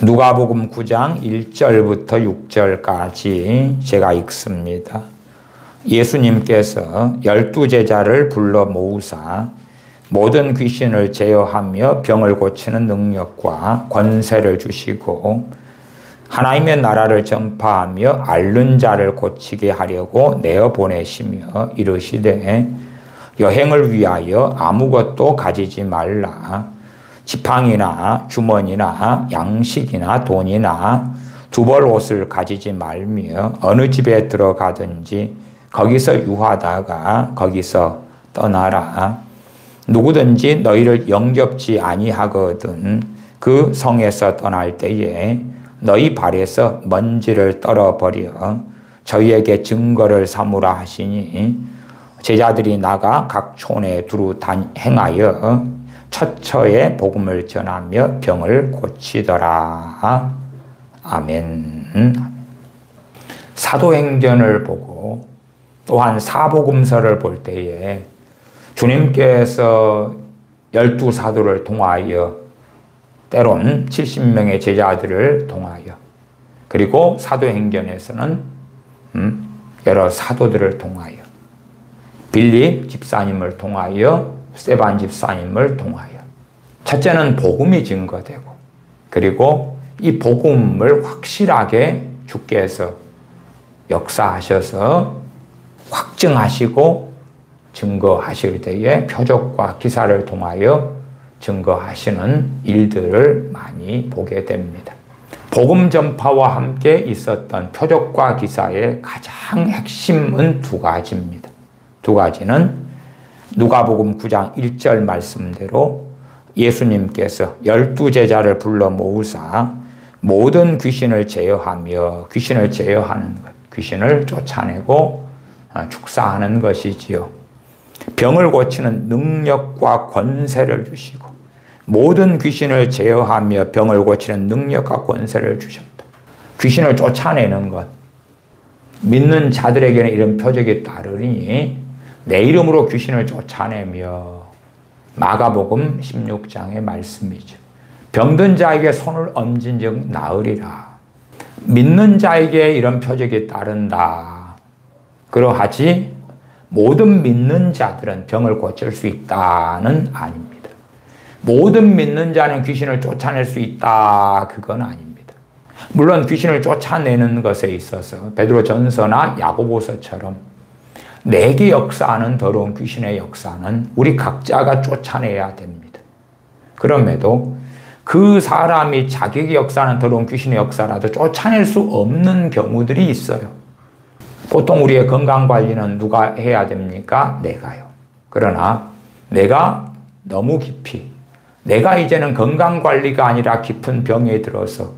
누가복음 9장 1절부터 6절까지 제가 읽습니다. 예수님께서 12제자를 불러 모으사 모든 귀신을 제어하며 병을 고치는 능력과 권세를 주시고 하나님의 나라를 전파하며 앓는 자를 고치게 하려고 내어 보내시며 이르시되 여행을 위하여 아무것도 가지지 말라. 지팡이나 주머니나 양식이나 돈이나 두벌 옷을 가지지 말며 어느 집에 들어가든지 거기서 유하다가 거기서 떠나라. 누구든지 너희를 영접지 아니하거든 그 성에서 떠날 때에 너희 발에서 먼지를 떨어버려 저희에게 증거를 삼으라 하시니 제자들이 나가 각 촌에 두루 행하여 처처에 복음을 전하며 병을 고치더라. 아멘. 사도행전을 보고 또한 사복음서를 볼 때에 주님께서 12사도를 통하여 때론 70명의 제자들을 통하여 그리고 사도행전에서는 여러 사도들을 통하여 빌립 집사님을 통하여 스데반 집사님을 통하여 첫째는 복음이 증거되고 그리고 이 복음을 확실하게 주께서 역사하셔서 확증하시고 증거하실 때에 표적과 기사를 통하여 증거하시는 일들을 많이 보게 됩니다. 복음 전파와 함께 있었던 표적과 기사의 가장 핵심은 두 가지입니다. 두 가지는 누가복음 9장 1절 말씀대로 예수님께서 12제자를 불러 모으사 모든 귀신을 제어하며 귀신을 제어하는 것, 귀신을 쫓아내고 축사하는 것이지요. 병을 고치는 능력과 권세를 주시고 모든 귀신을 제어하며 병을 고치는 능력과 권세를 주셨다. 귀신을 쫓아내는 것, 믿는 자들에게는 이런 표적이 따르니 내 이름으로 귀신을 쫓아내며 마가복음 16장의 말씀이죠. 병든 자에게 손을 얹은 즉 나으리라. 믿는 자에게 이런 표적이 따른다. 그러하지 모든 믿는 자들은 병을 고칠 수 있다는 아닙니다. 모든 믿는 자는 귀신을 쫓아낼 수 있다. 그건 아닙니다. 물론 귀신을 쫓아내는 것에 있어서 베드로전서나 야고보서처럼 내게 역사하는 더러운 귀신의 역사는 우리 각자가 쫓아내야 됩니다. 그럼에도 그 사람이 자기에게 역사하는 더러운 귀신의 역사라도 쫓아낼 수 없는 경우들이 있어요. 보통 우리의 건강관리는 누가 해야 됩니까? 내가요. 그러나 내가 너무 깊이 내가 이제는 건강관리가 아니라 깊은 병에 들어서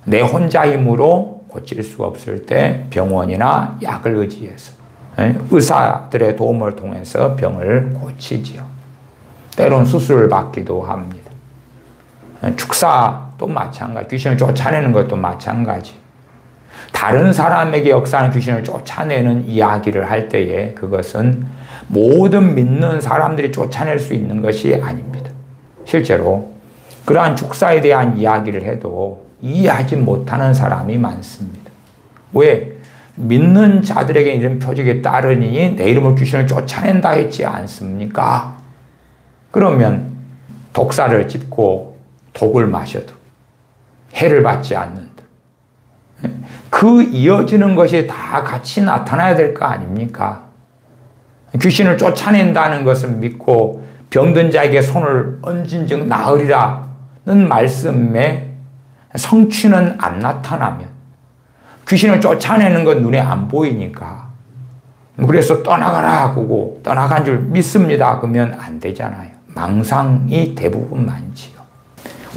내 혼자 힘으로 고칠 수 없을 때 병원이나 약을 의지해서 의사들의 도움을 통해서 병을 고치지요. 때론 수술을 받기도 합니다. 축사도 마찬가지, 귀신을 쫓아내는 것도 마찬가지. 다른 사람에게 역사하는 귀신을 쫓아내는 이야기를 할 때에 그것은 모든 믿는 사람들이 쫓아낼 수 있는 것이 아닙니다. 실제로 그러한 축사에 대한 이야기를 해도 이해하지 못하는 사람이 많습니다. 왜? 믿는 자들에게 이런 표적이 따르니 내 이름으로 귀신을 쫓아낸다 했지 않습니까? 그러면 독사를 짚고 독을 마셔도 해를 받지 않는다. 그 이어지는 것이 다 같이 나타나야 될 거 아닙니까? 귀신을 쫓아낸다는 것을 믿고 병든 자에게 손을 얹은 즉 나으리라는 말씀에 성취는 안 나타나면 귀신을 쫓아내는 건 눈에 안 보이니까 그래서 떠나가라 하고 떠나간 줄 믿습니다 그러면 안 되잖아요. 망상이 대부분 많지요.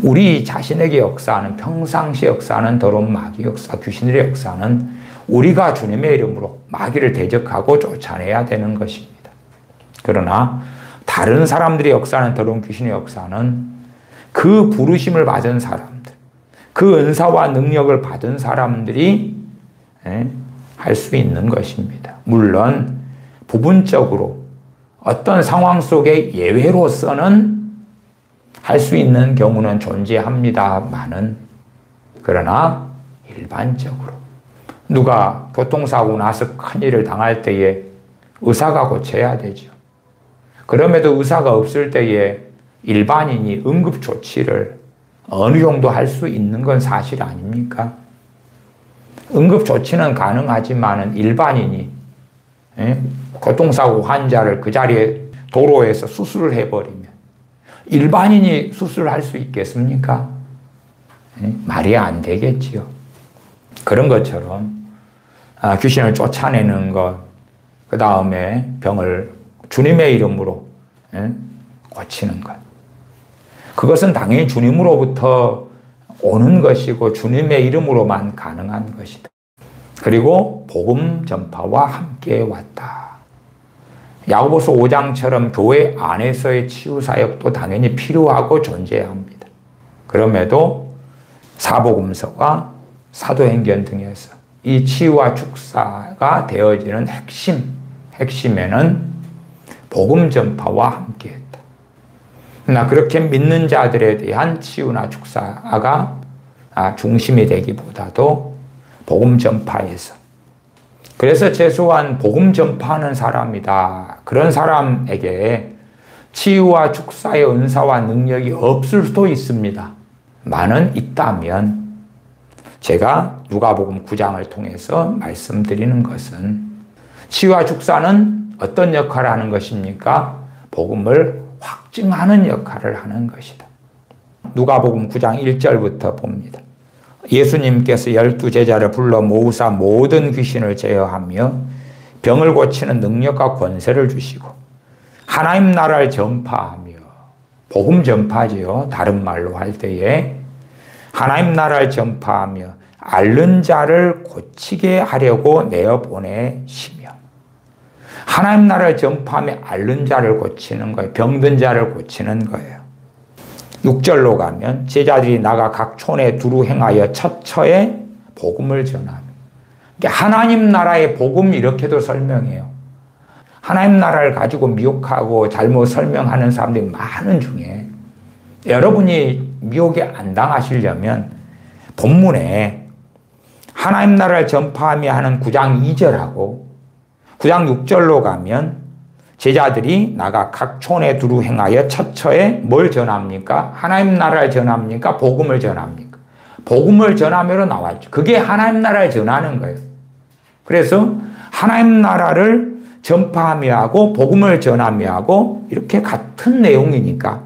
우리 자신에게 역사하는 평상시 역사하는 더러운 마귀 역사, 귀신들의 역사는 우리가 주님의 이름으로 마귀를 대적하고 쫓아내야 되는 것입니다. 그러나 다른 사람들이 역사하는 더러운 귀신의 역사는 그 부르심을 받은 사람들, 그 은사와 능력을 받은 사람들이 할 수 있는 것입니다. 물론 부분적으로 어떤 상황 속에 예외로서는 할 수 있는 경우는 존재합니다만은 그러나 일반적으로 누가 교통사고 나서 큰일을 당할 때에 의사가 고쳐야 되죠. 그럼에도 의사가 없을 때에 일반인이 응급조치를 어느 정도 할 수 있는 건 사실 아닙니까? 응급조치는 가능하지만 일반인이 교통사고 환자를 그 자리에 도로에서 수술을 해버리면 일반인이 수술할 수 있겠습니까? 말이 안 되겠지요. 그런 것처럼 귀신을 쫓아내는 것, 그 다음에 병을 주님의 이름으로 고치는 것. 그것은 당연히 주님으로부터 오는 것이고 주님의 이름으로만 가능한 것이다. 그리고 복음 전파와 함께 왔다. 야고보서 5장처럼 교회 안에서의 치유 사역도 당연히 필요하고 존재해야 합니다. 그럼에도 사복음서와 사도행전 등에서 이 치유와 축사가 되어지는 핵심에는 복음 전파와 함께했다. 그러나 그렇게 믿는 자들에 대한 치유나 축사가 중심이 되기보다도 복음 전파에서, 그래서 최소한 복음 전파하는 사람이다, 그런 사람에게 치유와 축사의 은사와 능력이 없을 수도 있습니다. 많은 있다면 제가 누가복음 9장을 통해서 말씀드리는 것은 치유와 축사는 어떤 역할을 하는 것입니까? 복음을 확증하는 역할을 하는 것이다. 누가복음 9장 1절부터 봅니다. 예수님께서 12제자를 불러 모으사 모든 귀신을 제어하며 병을 고치는 능력과 권세를 주시고 하나님 나라를 전파하며, 복음 전파지요. 다른 말로 할 때에 하나님 나라를 전파하며 앓는 자를 고치게 하려고 내어 보내시며, 하나님 나라를 전파하며 앓는 자를 고치는 거예요. 병든 자를 고치는 거예요. 6절로 가면 제자들이 나가 각 촌에 두루 행하여 처처에 복음을 전하며, 하나님 나라의 복음 이렇게도 설명해요. 하나님 나라를 가지고 미혹하고 잘못 설명하는 사람들이 많은 중에 여러분이 미혹에 안 당하시려면 본문에 하나님 나라를 전파하며 하는 9장 2절하고 9장 6절로 가면 제자들이 나가 각 촌에 두루 행하여 처처에 뭘 전합니까? 하나님 나라를 전합니까? 복음을 전합니까? 복음을 전하며로 나왔죠. 그게 하나님 나라를 전하는 거예요. 그래서 하나님 나라를 전파하며 하고 복음을 전하며 하고 이렇게 같은 내용이니까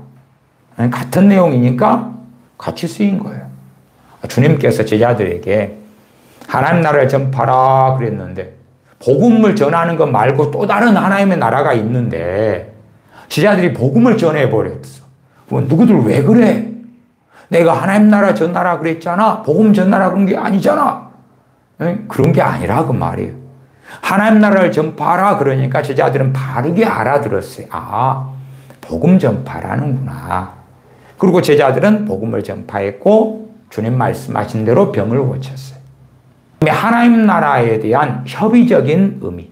같이 쓰인 거예요. 주님께서 제자들에게 하나님 나라를 전파라 그랬는데 복음을 전하는 것 말고 또 다른 하나님의 나라가 있는데 제자들이 복음을 전해버렸어. 누구들 왜 그래? 내가 하나님 나라 전하라 그랬잖아. 복음 전하라 그런 게 아니잖아. 그런 게 아니라 그 말이에요. 하나님 나라를 전파하라 그러니까 제자들은 바르게 알아들었어요. 아, 복음 전파라는구나. 그리고 제자들은 복음을 전파했고 주님 말씀하신 대로 병을 고쳤어요. 하나님 나라에 대한 협의적인 의미,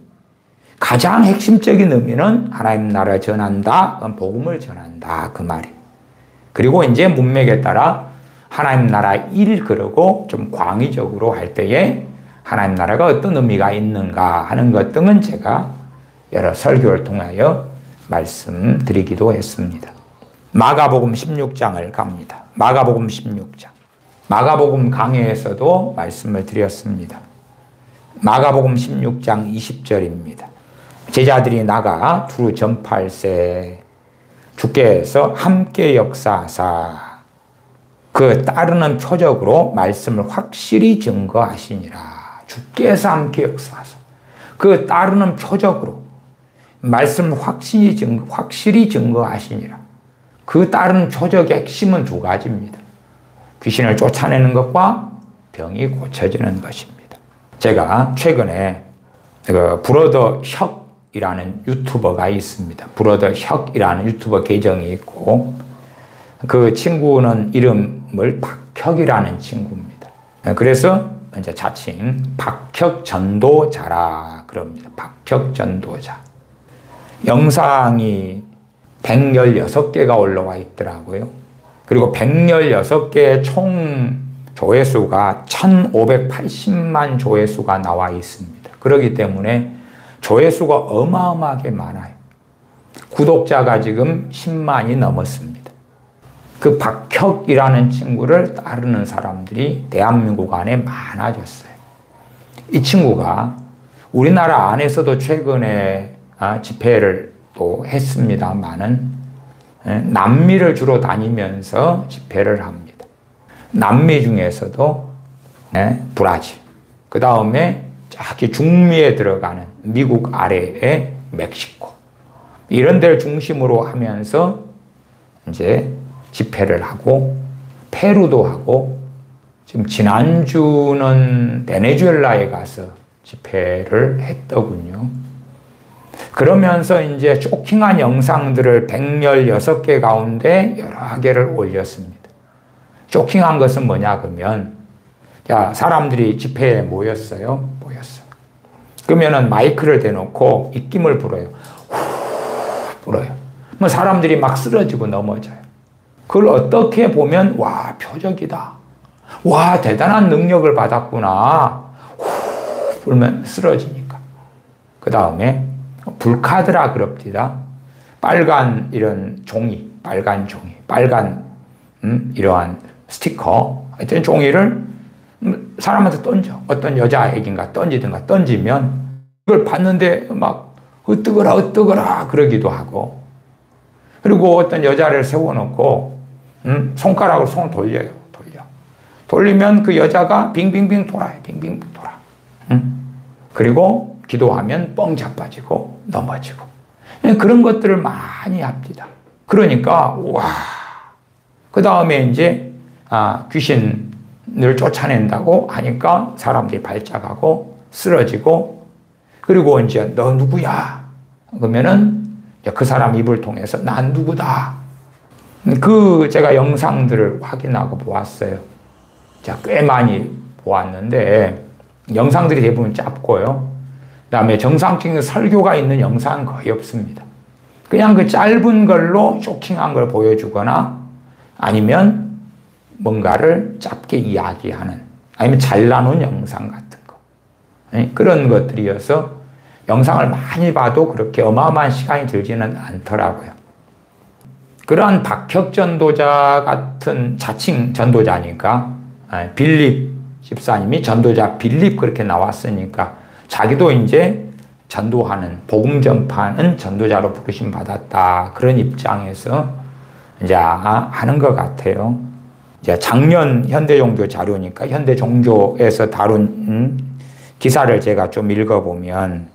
가장 핵심적인 의미는 하나님 나라를 전한다, 복음을 전한다 그 말이에요. 그리고 이제 문맥에 따라 하나님 나라 일 그러고 좀 광의적으로 할 때에 하나님 나라가 어떤 의미가 있는가 하는 것 등은 제가 여러 설교를 통하여 말씀드리기도 했습니다. 마가복음 16장을 갑니다. 마가복음 16장. 마가복음 강해에서도 말씀을 드렸습니다. 마가복음 16장 20절입니다. 제자들이 나가 두루 전파할세 주께서 함께 역사하사 그 따르는 표적으로 말씀을 확실히 증거하시니라. 주께서 함께 역사하사 그 따르는 표적으로 말씀을 확실히 증거하시니라. 그 따르는 표적의 핵심은 두 가지입니다. 귀신을 쫓아내는 것과 병이 고쳐지는 것입니다. 제가 최근에 브로더 혁이라는 유튜버가 있습니다. 브로더 혁이라는 유튜버 계정이 있고 그 친구는 이름을 박혁이라는 친구입니다. 그래서 이제 자칭 박혁 전도자라 그럽니다. 박혁 전도자. 영상이 116개가 올라와 있더라고요. 그리고 116개의 총 조회수가 1580만 조회수가 나와 있습니다. 그렇기 때문에 조회수가 어마어마하게 많아요. 구독자가 지금 10만이 넘었습니다. 그 박혁이라는 친구를 따르는 사람들이 대한민국 안에 많아졌어요. 이 친구가 우리나라 안에서도 최근에 집회를 또 했습니다만은 남미를 주로 다니면서 집회를 합니다. 남미 중에서도 브라질, 그 다음에 저기 중미에 들어가는 미국 아래에 멕시코, 이런 데를 중심으로 하면서 이제 집회를 하고 페루도 하고, 지금 지난주는 베네수엘라에 가서 집회를 했더군요. 그러면서 이제 쇼킹한 영상들을 116개 가운데 여러 개를 올렸습니다. 쇼킹한 것은 뭐냐 그러면, 자, 사람들이 집회에 모였어요. 그러면은 마이크를 대놓고 입김을 불어요. 불어요. 뭐 사람들이 막 쓰러지고 넘어져요. 그걸 어떻게 보면, 와, 표적이다. 와, 대단한 능력을 받았구나. 불면 쓰러지니까. 그 다음에 불카드라 그럽니다. 빨간 이런 종이, 빨간 이러한 스티커, 하여튼 종이를 사람한테 던져. 어떤 여자에게인가 던지면 그걸 봤는데 막 으뜨거라 그러기도 하고, 그리고 어떤 여자를 세워놓고 손가락으로 손을 돌리면 그 여자가 빙빙빙 돌아요. 그리고 기도하면 뻥 자빠지고 넘어지고, 그런 것들을 많이 합니다. 그러니까 와, 그 다음에 이제 귀신을 쫓아낸다고 하니까 사람들이 발작하고 쓰러지고, 그리고 이제 너 누구야? 그러면은 그 사람 입을 통해서 난 누구다. 제가 영상들을 확인하고 보았어요. 꽤 많이 보았는데 영상들이 대부분 짧고요. 그 다음에 정상적인 설교가 있는 영상은 거의 없습니다. 그냥 그 짧은 걸로 쇼킹한 걸 보여주거나 아니면 뭔가를 짧게 이야기하는, 아니면 잘라놓은 영상 같은 거, 그런 것들이어서 영상을 많이 봐도 그렇게 어마어마한 시간이 들지는 않더라고요. 그러한 박혁 전도자 같은 자칭 전도자니까, 빌립 집사님이 전도자 빌립 그렇게 나왔으니까 자기도 이제 전도하는, 복음 전파하는 전도자로 부르심 받았다, 그런 입장에서 이제 하는 것 같아요. 이제 작년 현대종교 자료니까 현대종교에서 다룬 기사를 제가 좀 읽어보면,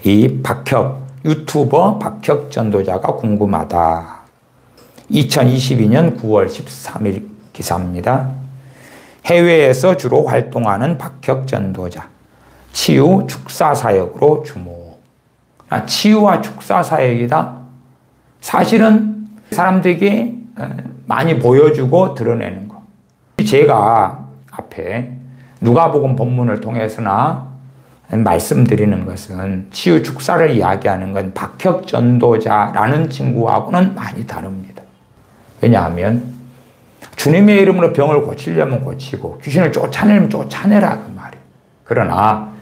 이 유튜버 박혁 전도자가 궁금하다. 2022년 9월 13일 기사입니다. 해외에서 주로 활동하는 박혁 전도자, 치유 축사 사역으로 주목. 치유와 축사 사역이다. 사실은 사람들에게 많이 보여주고 드러내는 거. 제가 앞에 누가복음 본문을 통해서나 말씀드리는 것은 치유 축사를 이야기하는 건 박혁 전도자라는 친구하고는 많이 다릅니다. 왜냐하면 주님의 이름으로 병을 고치려면 고치고 귀신을 쫓아내려면 쫓아내라, 그 말이에요. 그러나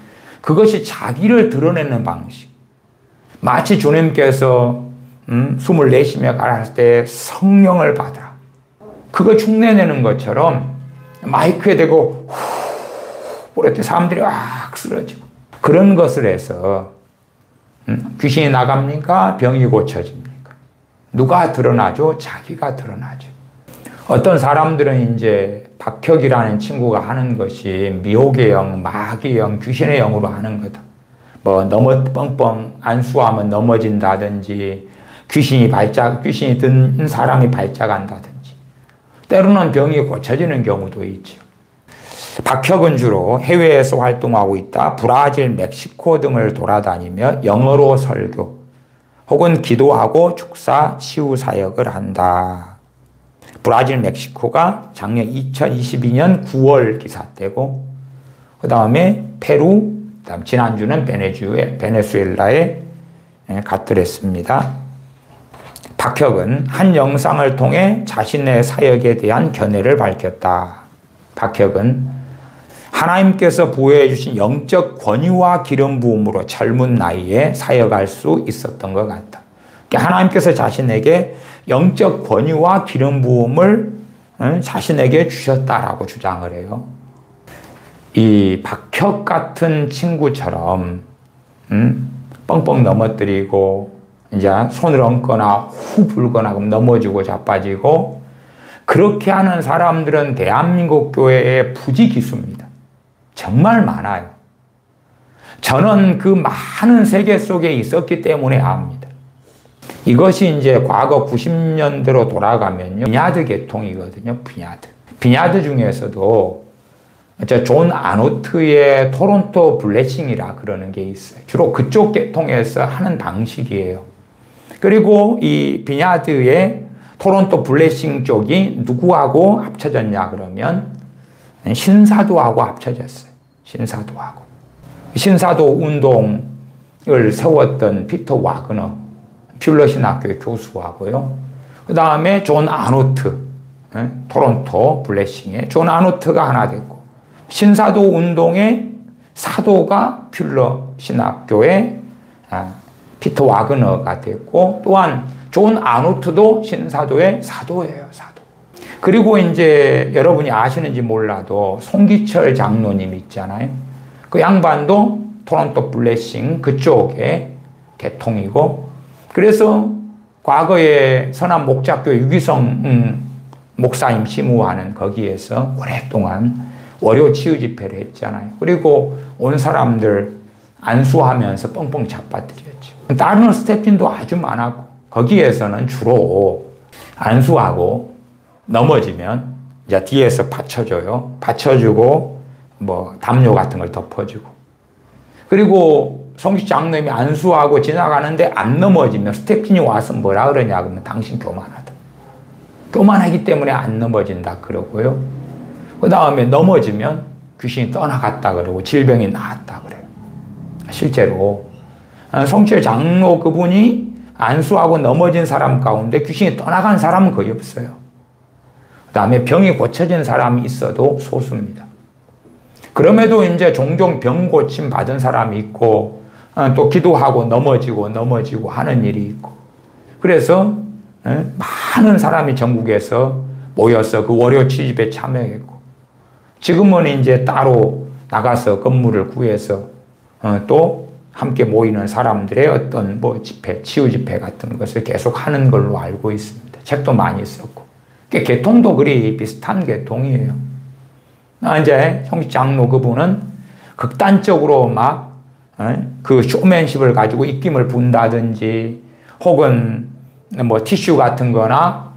그것이 자기를 드러내는 방식, 마치 주님께서 숨을 내쉬며 가라할 때 성령을 받아라, 그거 흉내내는 것처럼 마이크에 대고 뿌릴 때 사람들이 막 쓰러지고, 그런 것을 해서 귀신이 나갑니까? 병이 고쳐집니까? 누가 드러나죠? 자기가 드러나죠. 어떤 사람들은 이제 박혁이라는 친구가 하는 것이 미혹의 영, 마귀의 영, 귀신의 영으로 하는 거다. 뻥뻥 안수하면 넘어진다든지, 귀신이 든 사람이 발작한다든지, 때로는 병이 고쳐지는 경우도 있죠. 박혁은 주로 해외에서 활동하고 있다. 브라질, 멕시코 등을 돌아다니며 영어로 설교 혹은 기도하고 축사, 치유 사역을 한다. 브라질, 멕시코가 작년 2022년 9월 기사 때고, 그 다음에 페루, 그다음 지난주는 베네수엘라에 갔더랬습니다. 박혁은 한 영상을 통해 자신의 사역에 대한 견해를 밝혔다. 박혁은 하나님께서 부여해 주신 영적 권위와 기름 부음으로 젊은 나이에 사역할 수 있었던 것 같다. 하나님께서 자신에게 영적 권위와 기름 부음을 자신에게 주셨다라고 주장을 해요. 이 박혁 같은 친구처럼 뻥뻥 넘어뜨리고 이제 손을 얹거나 후 불거나 넘어지고 자빠지고 그렇게 하는 사람들은 대한민국 교회의 부지기수입니다. 정말 많아요. 저는 그 많은 세계 속에 있었기 때문에 압니다. 이것이 이제 과거 90년대로 돌아가면요. 비냐드 계통이거든요. 비냐드 중에서도 존 아노트의 토론토 블레싱이라 그러는 게 있어요. 주로 그쪽 계통에서 하는 방식이에요. 그리고 이 비냐드의 토론토 블레싱 쪽이 누구하고 합쳐졌냐 그러면 신사도하고 합쳐졌어요. 신사도 운동을 세웠던 피터 와그너, 퓰러 신학교의 교수하고요. 그 다음에 존 아노트, 토론토 블레싱의 존 아노트가 하나 됐고, 신사도 운동의 사도가 퓰러 신학교의 피터 와그너가 됐고, 또한 존 아노트도 신사도의 사도예요, 사도. 그리고 이제 여러분이 아시는지 몰라도 송기철 장로님 있잖아요. 그 양반도 토론토 블레싱 그쪽의 계통이고, 그래서 과거에 선한 목자교 유기성 목사님 심우하는 거기에서 오랫동안 월요 치유 집회를 했잖아요. 그리고 온 사람들 안수하면서 뻥뻥 잡아드렸죠. 다른 스태프진도 아주 많았고, 거기에서는 주로 안수하고 넘어지면 이제 뒤에서 받쳐줘요. 받쳐주고 뭐 담요 같은 걸 덮어주고. 그리고 송기 장로님이 안수하고 지나가는데 안 넘어지면 스태프진이 와서 뭐라 그러냐 그러면 당신 교만하다. 교만하기 때문에 안 넘어진다 그러고요. 그 다음에 넘어지면 귀신이 떠나갔다 그러고 질병이 나았다 그래요. 실제로 송기철 장로 그분이 안수하고 넘어진 사람 가운데 귀신이 떠나간 사람은 거의 없어요. 그 다음에 병이 고쳐진 사람이 있어도 소수입니다. 그럼에도 이제 종종 병 고침 받은 사람이 있고, 또 기도하고 넘어지고 하는 일이 있고, 그래서 많은 사람이 전국에서 모여서 그 월요 치집에 참여했고, 지금은 이제 따로 나가서 건물을 구해서 또 함께 모이는 사람들의 어떤 뭐 집회, 치유 집회 같은 것을 계속 하는 걸로 알고 있습니다. 책도 많이 썼고. 계통도 그리 비슷한 계통이에요. 이제 형 장로 그분은 극단적으로 막 그 쇼맨십을 가지고 입김을 분다든지 혹은 뭐 티슈 같은 거나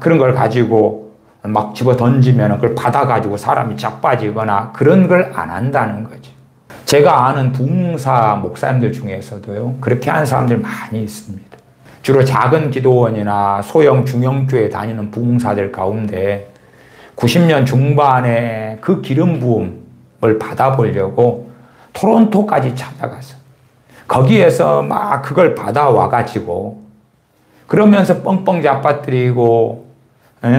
그런 걸 가지고 막 집어 던지면 그걸 받아가지고 사람이 자빠지거나 그런 걸 안 한다는 거죠. 제가 아는 부흥사 목사님들 중에서도요, 그렇게 하는 사람들 많이 있습니다. 주로 작은 기도원이나 소형 중형교회 다니는 부흥사들 가운데 90년 중반에 그 기름 부음을 받아보려고 토론토까지 찾아가서 거기에서 막 그걸 받아와가지고 그러면서 뻥뻥 잡아뜨리고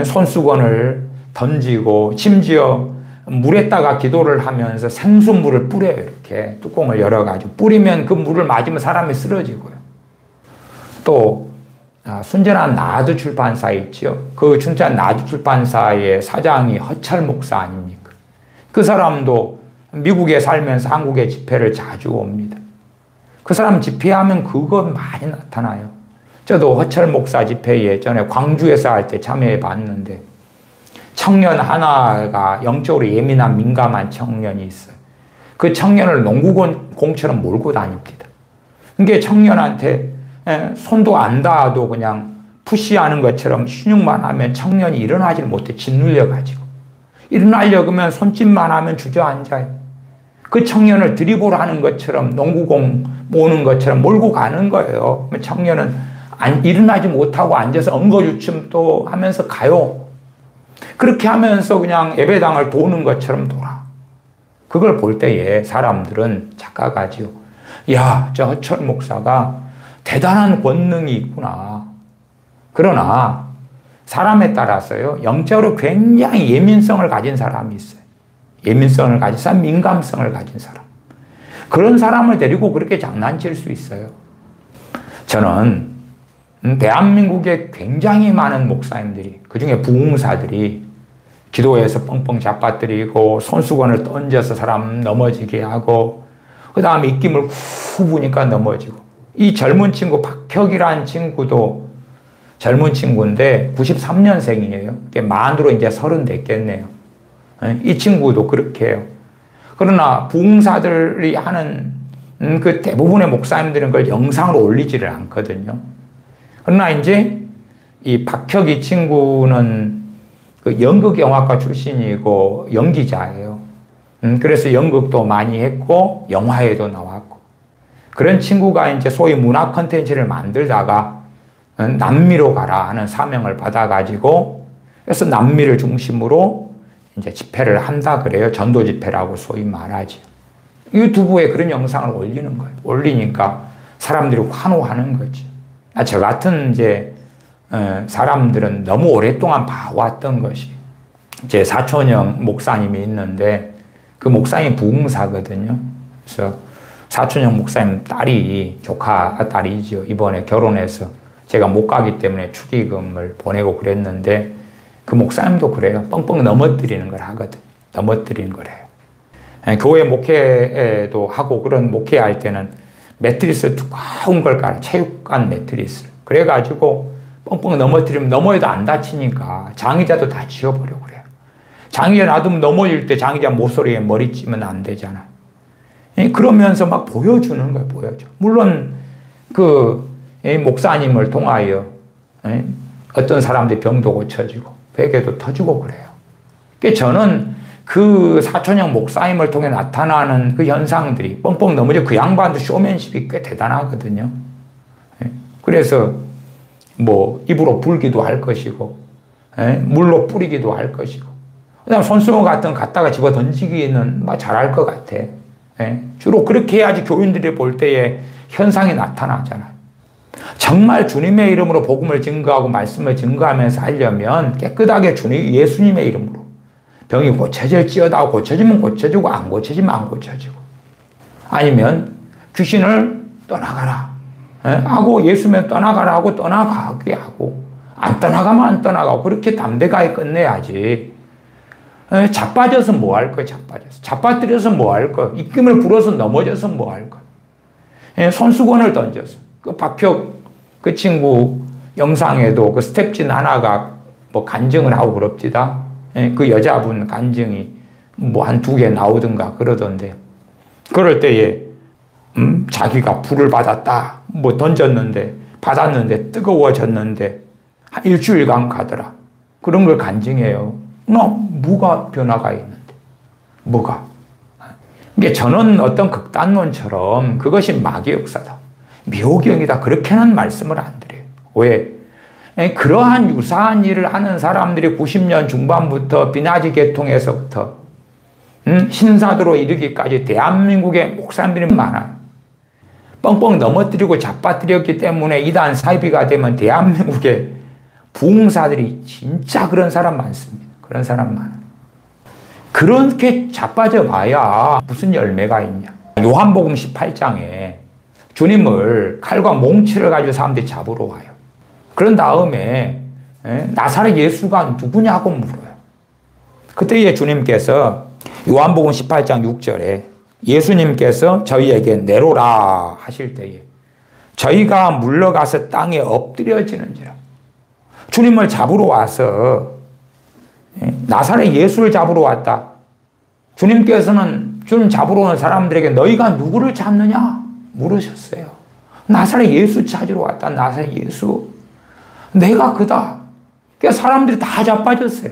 손수건을 던지고 심지어 물에다가 기도를 하면서 생수물을 뿌려요. 이렇게 뚜껑을 열어가지고 뿌리면 그 물을 맞으면 사람이 쓰러지고요. 또 순전한 나두 출판사 있죠. 그 순전한 나두 출판사의 사장이 허철 목사 아닙니까? 그 사람도 미국에 살면서 한국에 집회를 자주 옵니다. 그 사람 집회하면 그거 많이 나타나요. 저도 허철 목사 집회 예전에 광주에서 할 때 참여해 봤는데 청년 하나가 영적으로 예민한 민감한 청년이 있어요. 그 청년을 농구공처럼 몰고 다닙니다. 그게 청년한테 손도 안 닿아도 그냥 푸시하는 것처럼 신용만 하면 청년이 일어나질 못해 짓눌려가지고 일어나려고 하면 손짓만 하면 주저앉아요. 그 청년을 드리블하는 것처럼 농구공 모으는 것처럼 몰고 가는 거예요. 청년은 일어나지 못하고 앉아서 엉거주춤 또 하면서 가요. 그렇게 하면서 그냥 예배당을 도는 것처럼 돌아. 그걸 볼 때에 사람들은 착각하지요. 야, 저 허철 목사가 대단한 권능이 있구나. 그러나 사람에 따라서요, 영적으로 굉장히 예민성을 가진 사람이 있어요. 예민성을 가진 사람, 민감성을 가진 사람. 그런 사람을 데리고 그렇게 장난칠 수 있어요. 저는 대한민국에 굉장히 많은 목사님들이, 그 중에 부흥사들이 기도에서 뻥뻥 잡아뜨리고 손수건을 던져서 사람 넘어지게 하고 그 다음에 입김을 후 부니까 넘어지고, 이 젊은 친구 박혁이라는 친구도 젊은 친구인데 93년생이에요. 만으로 이제 30 됐겠네요. 이 친구도 그렇게 해요. 그러나 부흥사들이 하는 그 대부분의 목사님들은 그걸 영상으로 올리지를 않거든요. 그러나 이제 이 박혁이 친구는 그 연극영화과 출신이고 연기자예요. 그래서 연극도 많이 했고 영화에도 나왔고, 그런 친구가 이제 소위 문화 콘텐츠를 만들다가 남미로 가라 하는 사명을 받아가지고, 그래서 남미를 중심으로 이제 집회를 한다 그래요. 전도 집회라고 소위 말하지. 유튜브에 그런 영상을 올리는 거예요. 올리니까 사람들이 환호하는 거지. 저 같은 이제 사람들은 너무 오랫동안 봐왔던 것이, 제 사촌형 목사님이 있는데 그 목사님이 부흥사거든요. 그래서 사촌형 목사님 딸이, 조카 딸이죠. 이번에 결혼해서 제가 못 가기 때문에 축의금을 보내고 그랬는데, 그 목사님도 그래요. 뻥뻥 넘어뜨리는 걸 하거든. 넘어뜨리는 걸 해요. 교회 목회도 하고, 그런 목회할 때는 매트리스 두꺼운 걸 깔아, 체육관 매트리스. 그래가지고 뻥뻥 넘어뜨리면 넘어에도 안 다치니까 장의자도 다 지워버리고 그래요. 장의자 놔두면 넘어질 때 장의자 모서리에 머리 찌면 안 되잖아요. 그러면서 막 보여주는 거예요, 보여줘. 물론 그 목사님을 통하여 어떤 사람들이 병도 고쳐지고 베개도 터지고 그래요. 그러니까 저는 그 사촌형 목사님을 통해 나타나는 그 현상들이, 뻥뻥 넘어져, 그 양반도 쇼맨십이 꽤 대단하거든요. 그래서 뭐 입으로 불기도 할 것이고, 물로 뿌리기도 할 것이고, 그 다음 손수건 같은 거 갖다가 집어 던지기는 막 잘할 것 같아. 주로 그렇게 해야지 교인들이 볼 때에 현상이 나타나잖아요. 정말 주님의 이름으로 복음을 증거하고 말씀을 증거하면서 하려면 깨끗하게 예수님의 이름으로 병이 고쳐질지어다, 고쳐지면 고쳐지고 안 고쳐지면 안 고쳐지고, 아니면 귀신을 떠나가라 하고, 예수면 떠나가라 하고 떠나가게 하고, 안 떠나가면 안 떠나가고, 그렇게 담대하게 끝내야지. 자빠져서 뭐 할 거야, 자빠져서. 자빠뜨려서 뭐 할 거야. 입김을 불어서 넘어져서 뭐 할 거야. 손수건을 던져서. 그 박혁 그 친구 영상에도 그 스텝진 하나가 뭐 간증을 하고 그럽디다. 그 여자분 간증이 뭐 한 2개 나오든가 그러던데, 그럴 때에 자기가 불을 받았다, 뭐 던졌는데 받았는데 뜨거워졌는데 한 일주일간 가더라, 그런 걸 간증해요. 뭐가 변화가 있는데, 뭐가? 이게 저는 어떤 극단론처럼 그것이 마귀 역사다, 미호경이다, 그렇게는 말씀을 안 드려요. 왜? 그러한 유사한 일을 하는 사람들이 90년 중반부터 비나지 계통에서부터 신사도로 이르기까지 대한민국에 목사님들이 많아요. 뻥뻥 넘어뜨리고 잡아뜨렸기 때문에 이단 사이비가 되면 대한민국에 부흥사들이 진짜 그런 사람 많습니다. 그런 사람 많아요. 그렇게 자빠져 봐야 무슨 열매가 있냐. 요한복음 18장에 주님을 칼과 몽치를 가지고 사람들이 잡으러 와요. 그런 다음에 나사렛 예수가 누구냐고 물어요. 그때 주님께서 요한복음 18장 6절에 예수님께서 저희에게 내로라 하실 때에 저희가 물러가서 땅에 엎드려지는지라. 주님을 잡으러 와서, 나사렛 예수를 잡으러 왔다. 주님께서는 주님 잡으러 오는 사람들에게 너희가 누구를 잡느냐 물으셨어요. 나사렛 예수 찾으러 왔다. 나사렛 예수. 내가 그다. 그러니까 사람들이 다 자빠졌어요.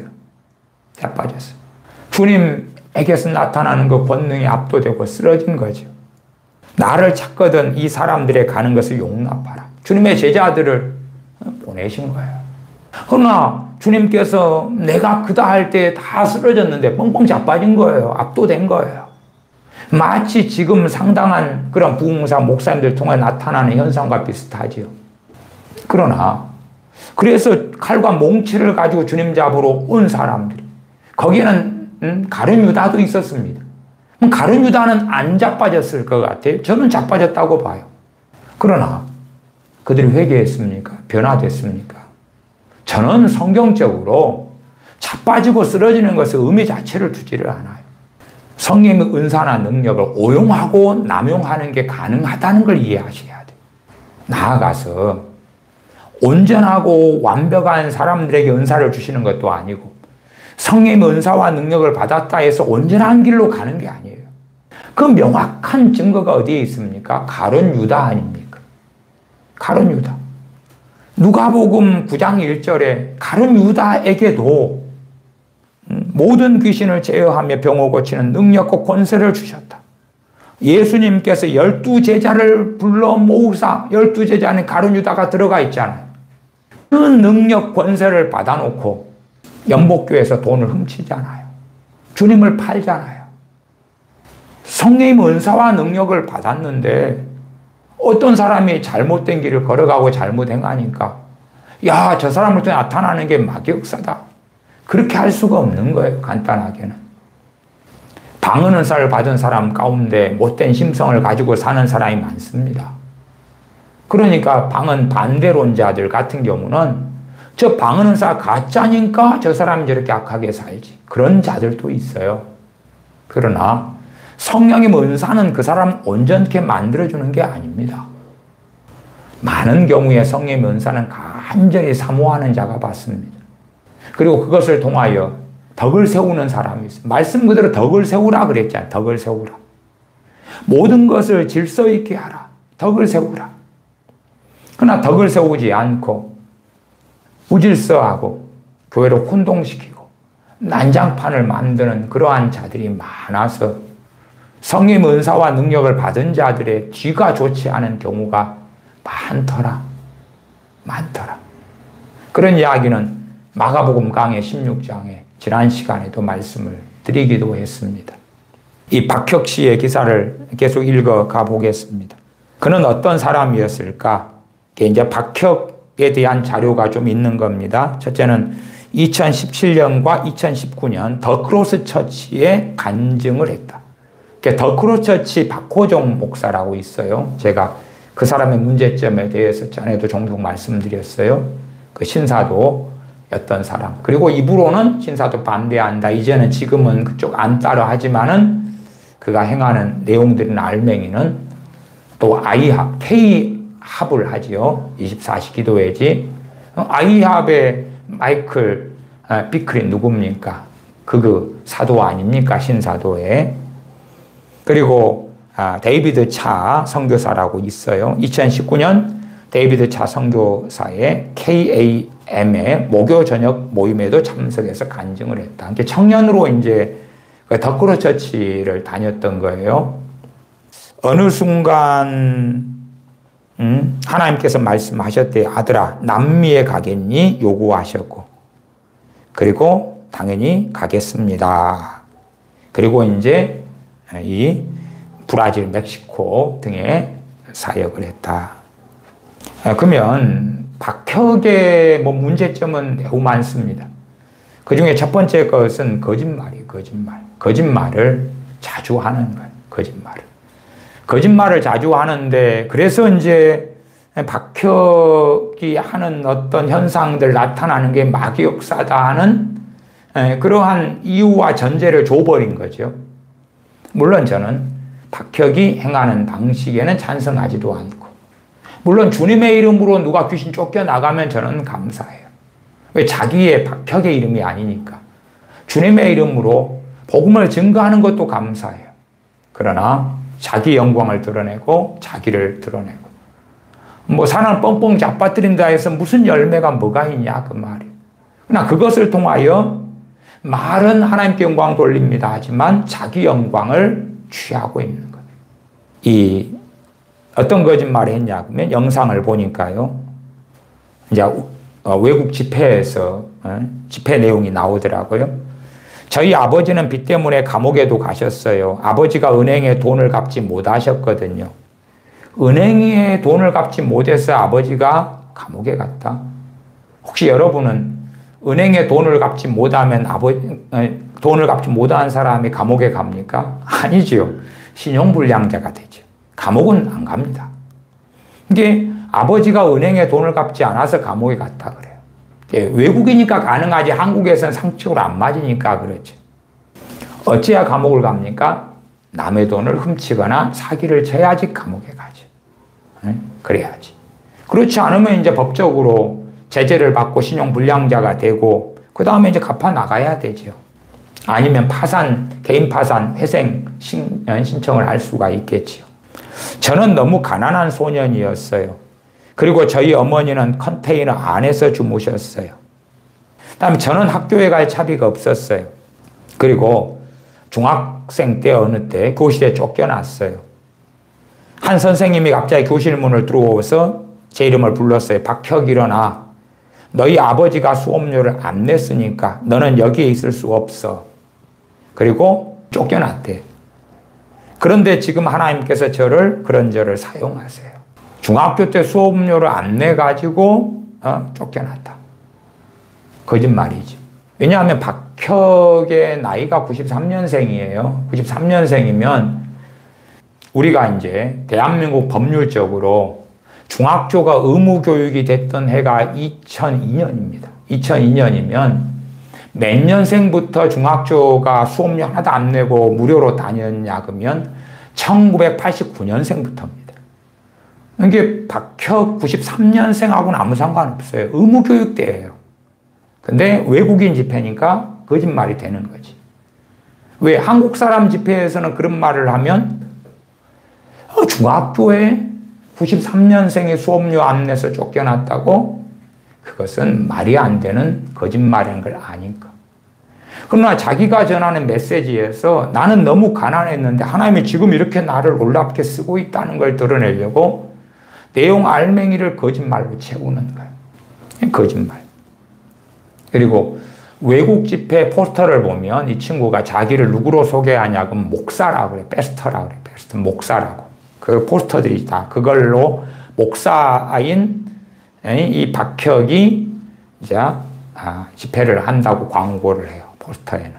자빠졌어요. 주님에게서 나타나는 그 권능이 압도되고 쓰러진 거죠. 나를 찾거든 이 사람들의 가는 것을 용납하라. 주님의 제자들을 보내신 거예요. 그러나 주님께서 내가 그다 할 때 다 쓰러졌는데 뻥뻥 자빠진 거예요. 압도된 거예요. 마치 지금 상당한 그런 부흥사 목사님들 통해 나타나는 현상과 비슷하지요. 그러나 그래서 칼과 몽치를 가지고 주님 잡으러 온 사람들이, 거기에는 가룟 유다도 있었습니다. 가룟 유다는 안 자빠졌을 것 같아요. 저는 자빠졌다고 봐요. 그러나 그들이 회개했습니까? 변화됐습니까? 저는 성경적으로 자빠지고 쓰러지는 것의 의미 자체를 두지를 않아요. 성령의 은사나 능력을 오용하고 남용하는 게 가능하다는 걸 이해하셔야 돼요. 나아가서 온전하고 완벽한 사람들에게 은사를 주시는 것도 아니고 성령의 은사와 능력을 받았다 해서 온전한 길로 가는 게 아니에요. 그 명확한 증거가 어디에 있습니까? 가룟 유다 아닙니까? 가룟 유다. 누가복음 9장 1절에 가룟 유다에게도 모든 귀신을 제어하며 병을 고치는 능력과 권세를 주셨다. 예수님께서 12제자를 불러 모으사 12제자 안에 가룟 유다가 들어가 있잖아요. 그 능력 권세를 받아놓고 연복교에서 돈을 훔치잖아요. 주님을 팔잖아요. 성령의 은사와 능력을 받았는데 어떤 사람이 잘못된 길을 걸어가고 잘못 행하니까 야, 저 사람을 통해 나타나는 게 마귀역사다. 그렇게 할 수가 없는 거예요. 간단하게는. 방언은사를 받은 사람 가운데 못된 심성을 가지고 사는 사람이 많습니다. 그러니까 방언 반대론자들 같은 경우는 저 방언은사 가짜니까 저 사람이 저렇게 악하게 살지. 그런 자들도 있어요. 그러나 성령의 은사는 그 사람 온전케 만들어주는 게 아닙니다. 많은 경우에 성령의 은사는 간절히 사모하는 자가 받습니다. 그리고 그것을 통하여 덕을 세우는 사람이 있어요. 말씀 그대로 덕을 세우라 그랬잖아요. 덕을 세우라. 모든 것을 질서 있게 하라. 덕을 세우라. 그러나 덕을 세우지 않고 무질서하고 교회를 혼동시키고 난장판을 만드는 그러한 자들이 많아서 성령의 은사와 능력을 받은 자들의 뒤가 좋지 않은 경우가 많더라. 그런 이야기는 마가복음 강해 16장에 지난 시간에도 말씀을 드리기도 했습니다. 이 박혁 씨의 기사를 계속 읽어가 보겠습니다. 그는 어떤 사람이었을까? 이제 박혁에 대한 자료가 좀 있는 겁니다. 첫째는 2017년과 2019년 더 크로스 처치에 간증을 했다. 더 크로스 처치 박호종 목사라고 있어요. 제가 그 사람의 문제점에 대해서 전에도 종종 말씀드렸어요. 그 신사도였던 사람. 그리고 입으로는 신사도 반대한다. 이제는 지금은 그쪽 안 따라 하지만은 그가 행하는 내용들이나 알맹이는 또 아이합, K합을 하지요. 24시 기도회지. 아이합의 마이클 비클이 누굽니까? 그 사도 아닙니까? 신사도에. 그리고 데이비드 차 선교사라고 있어요. 2019년 데이비드 차 선교사의 KAM의 목요 저녁 모임에도 참석해서 간증을 했다. 청년으로 이제 더 크로스 처치를 다녔던 거예요. 어느 순간 하나님께서 말씀하셨대요. 아들아, 남미에 가겠니? 요구하셨고, 그리고 당연히 가겠습니다. 그리고 이제 이 브라질, 멕시코 등에 사역을 했다. 그러면 박혁의 문제점은 매우 많습니다. 그 중에 첫 번째 것은 거짓말이에요. 거짓말을 자주 하는 거예요. 거짓말을 자주 하는데, 그래서 이제 박혁이 하는 어떤 현상들 나타나는 게 마귀 역사다 하는 그러한 이유와 전제를 줘버린 거죠. 물론 저는 박혁이 행하는 방식에는 찬성하지도 않고, 물론 주님의 이름으로 누가 귀신 쫓겨나가면 저는 감사해요. 왜? 자기의 박혁의 이름이 아니니까. 주님의 이름으로 복음을 증거하는 것도 감사해요. 그러나 자기 영광을 드러내고 자기를 드러내고 산을 뻥뻥 잡아뜨린다 해서 무슨 열매가 뭐가 있냐 그 말이에요. 그러나 그것을 통하여 말은 하나님께 영광 돌립니다 하지만 자기 영광을 취하고 있는 거예요. 이 어떤 거짓말을 했냐 그러면 영상을 보니까요. 이제 외국 집회에서 집회 내용이 나오더라고요. 저희 아버지는 빚 때문에 감옥에도 가셨어요. 아버지가 은행에 돈을 갚지 못하셨거든요. 은행에 돈을 갚지 못해서 아버지가 감옥에 갔다. 혹시 여러분은 은행에 돈을 갚지 못하면 돈을 갚지 못한 사람이 감옥에 갑니까? 아니지요. 신용불량자가 되죠. 감옥은 안 갑니다. 이게 아버지가 은행에 돈을 갚지 않아서 감옥에 갔다 그래요. 외국이니까 가능하지 한국에서는 상식적으로 안 맞으니까 그렇죠. 어찌해야 감옥을 갑니까? 남의 돈을 훔치거나 사기를 쳐야지 감옥에 가죠. 그래야지. 그렇지 않으면 이제 법적으로 제재를 받고 신용불량자가 되고 그 다음에 이제 갚아 나가야 되죠. 아니면 파산, 개인 파산, 회생 신청을 할 수가 있겠지요. 저는 너무 가난한 소년이었어요. 그리고 저희 어머니는 컨테이너 안에서 주무셨어요. 그다음에 저는 학교에 갈 차비가 없었어요. 그리고 중학생 때 어느 때 교실에 쫓겨났어요. 한 선생님이 갑자기 교실 문을 들어오서 제 이름을 불렀어요. 박혁 일어나. 너희 아버지가 수업료를 안 냈으니까 너는 여기에 있을 수 없어. 그리고 쫓겨났대. 그런데 지금 하나님께서 저를 그런저를 사용하세요. 중학교 때 수업료를 안 내가지고 쫓겨났다. 거짓말이지. 왜냐하면 박혁의 나이가 93년생이에요. 93년생이면 우리가 이제 대한민국 법률적으로 중학교가 의무교육이 됐던 해가 2002년입니다. 2002년이면 몇 년생부터 중학교가 수업료 하나도 안 내고 무료로 다녔냐 그러면 1989년생부터입니다. 이게 박혁 93년생하고는 아무 상관없어요. 의무교육 때예요. 근데 외국인 집회니까 거짓말이 되는 거지. 왜? 한국 사람 집회에서는 그런 말을 하면 중학교에 93년생이 수업료 안 내서 쫓겨났다고? 그것은 말이 안 되는 거짓말인 걸 아니까. 그러나 자기가 전하는 메시지에서 나는 너무 가난했는데 하나님이 지금 이렇게 나를 놀랍게 쓰고 있다는 걸 드러내려고 내용 알맹이를 거짓말로 채우는 거예요. 거짓말. 그리고 외국 집회 포스터를 보면 이 친구가 자기를 누구로 소개하냐고 하면 목사라고 그래. 패스터라고 그래. 패스터, 목사라고. 그 포스터들이 다 그걸로 목사인 이 박혁이 이제 집회를 한다고 광고를 해요. 포스터에는.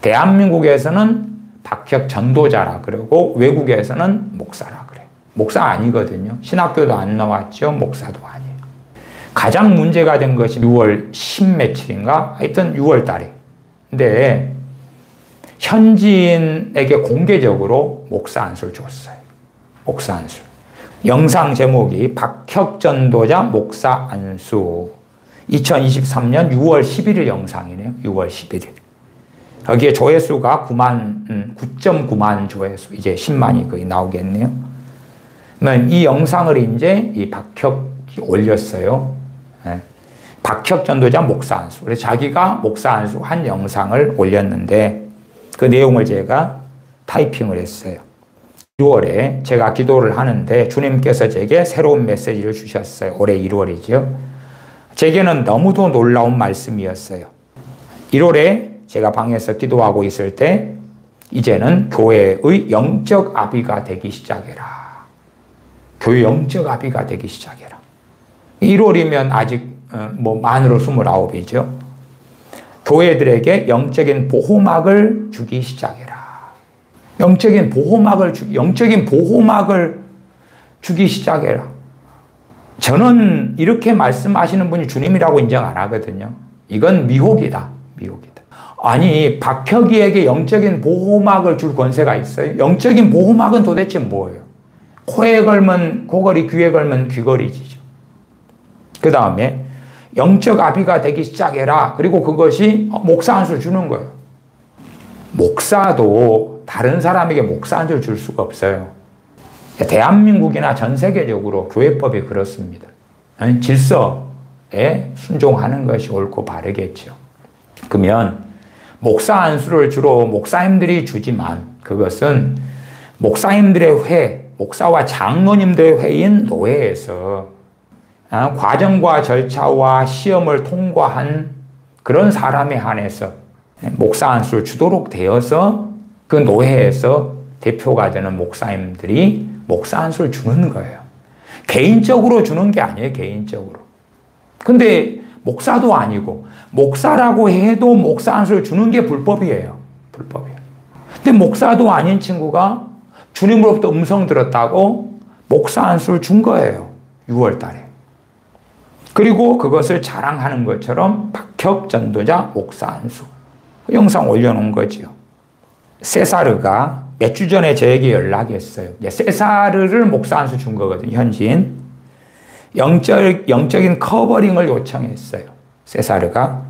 대한민국에서는 박혁 전도자라 그러고 외국에서는 목사라 그래요. 목사 아니거든요. 신학교도 안 나왔죠. 목사도 아니에요. 가장 문제가 된 것이 6월 10 며칠인가? 하여튼 6월 달에. 근데 현지인에게 공개적으로 목사 안수를 줬어요. 목사 안수. 영상 제목이 박혁 전도자 목사 안수. 2023년 6월 11일 영상이네요. 6월 11일. 거기에 조회수가 9.9만 조회수. 이제 10만이 거의 나오겠네요. 그러면 이 영상을 이제 이 박혁이 올렸어요. 네. 박혁 전도자 목사 안수. 그래서 자기가 목사 안수 한 영상을 올렸는데 그 내용을 제가 타이핑을 했어요. 6월에 제가 기도를 하는데 주님께서 제게 새로운 메시지를 주셨어요. 올해 1월이죠. 제게는 너무도 놀라운 말씀이었어요. 1월에 제가 방에서 기도하고 있을 때 이제는 교회의 영적 아비가 되기 시작해라. 교회 영적 아비가 되기 시작해라. 1월이면 아직 만으로 29이죠. 교회들에게 영적인 보호막을 주기 시작해라. 영적인 보호막을 주기 시작해라. 저는 이렇게 말씀하시는 분이 주님이라고 인정 안 하거든요. 이건 미혹이다. 미혹이다. 아니, 박혁이에게 영적인 보호막을 줄 권세가 있어요? 영적인 보호막은 도대체 뭐예요? 코에 걸면 코걸이, 귀에 걸면 귀걸이지죠. 그 다음에 영적 아비가 되기 시작해라. 그리고 그것이 목사 안수를 주는 거예요. 목사도 다른 사람에게 목사 안수를 줄 수가 없어요. 대한민국이나 전 세계적으로 교회법이 그렇습니다. 질서에 순종하는 것이 옳고 바르겠죠. 그러면 목사 안수를 주로 목사님들이 주지만 그것은 목사님들의 회, 목사와 장로님들의 회인 노회에서 과정과 절차와 시험을 통과한 그런 사람에 한해서 목사 안수를 주도록 되어서 그 노회에서 대표가 되는 목사님들이 목사 안수를 주는 거예요. 개인적으로 주는 게 아니에요. 개인적으로. 근데 목사도 아니고, 목사라고 해도 목사 안수를 주는 게 불법이에요. 불법이에요. 근데 목사도 아닌 친구가 주님으로부터 음성 들었다고 목사 안수를 준 거예요. 6월 달에. 그리고 그것을 자랑하는 것처럼 박혁 전도자 목사 안수. 그 영상 올려놓은 거지요. 세사르가 몇 주 전에 저에게 연락했어요. 세사르를 목사 안수 준 거거든요. 현지인. 영적인 커버링을 요청했어요. 세사르가.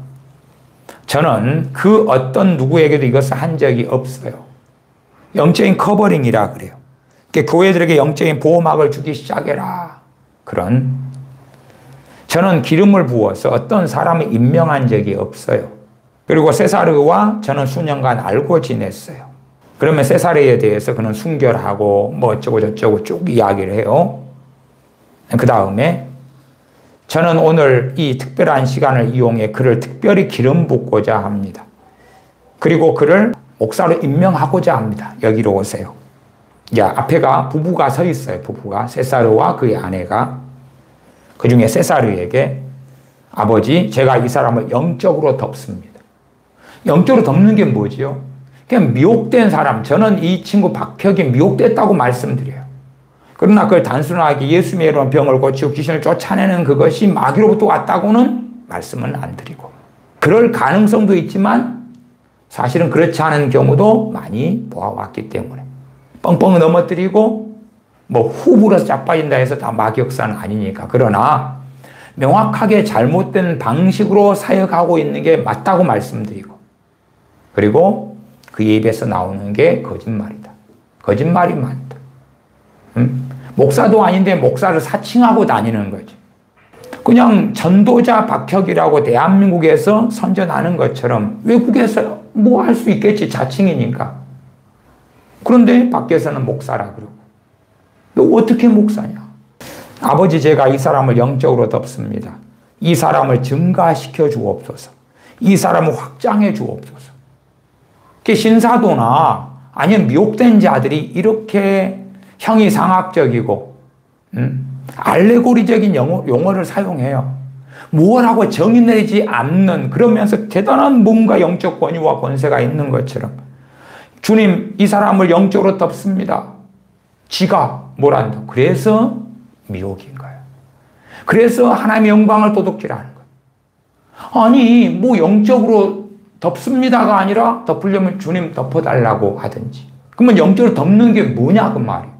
저는 그 어떤 누구에게도 이것을 한 적이 없어요. 영적인 커버링이라 그래요. 교회들에게 영적인 보호막을 주기 시작해라. 저는 기름을 부어서 어떤 사람을 임명한 적이 없어요. 그리고 세사르와 저는 수년간 알고 지냈어요. 그러면 세사르에 대해서 그는 순결하고 뭐 어쩌고 저쩌고 쭉 이야기를 해요. 그 다음에 저는 오늘 이 특별한 시간을 이용해 그를 특별히 기름 붓고자 합니다. 그리고 그를 목사로 임명하고자 합니다. 여기로 오세요. 앞에가 부부가 서 있어요. 부부가. 세사르와 그의 아내가. 그 중에 세사르에게 아버지, 제가 이 사람을 영적으로 덮습니다. 영적으로 덮는 게 뭐지요? 그냥 미혹된 사람. 저는 이 친구 박혁이 미혹됐다고 말씀드려요. 그러나 그걸 단순하게 예수님의 이름으로 병을 고치고 귀신을 쫓아내는 그것이 마귀로부터 왔다고는 말씀은 안 드리고. 그럴 가능성도 있지만 사실은 그렇지 않은 경우도 많이 보아왔기 때문에. 뻥뻥 넘어뜨리고 뭐 후불어서 자빠진다 해서 다 마귀 역사는 아니니까. 그러나 명확하게 잘못된 방식으로 사역하고 있는 게 맞다고 말씀드리고, 그리고 그 입에서 나오는 게 거짓말이다. 거짓말이 많다. 목사도 아닌데 목사를 사칭하고 다니는 거지. 그냥 전도자 박혁이라고 대한민국에서 선전하는 것처럼 외국에서 뭐 할 수 있겠지. 자칭이니까. 그런데 밖에서는 목사라 그러고. 너 어떻게 목사냐? 아버지, 제가 이 사람을 영적으로 덮습니다. 이 사람을 증가시켜 주옵소서. 이 사람을 확장해 주옵소서. 신사도나 아니면 미혹된 자들이 이렇게 형이상학적이고 알레고리적인 용어를 사용해요. 무엇하고 정의 내리지 않는, 그러면서 대단한 뭔가 영적 권위와 권세가 있는 것처럼 주님, 이 사람을 영적으로 덮습니다. 지가 뭐란다. 그래서 미혹인 거예요. 그래서 하나님의 영광을 도둑질하는 거예요. 아니, 뭐 영적으로 덮습니다가 아니라 덮으려면 주님 덮어달라고 하든지. 그러면 영적으로 덮는 게 뭐냐 그 말이에요.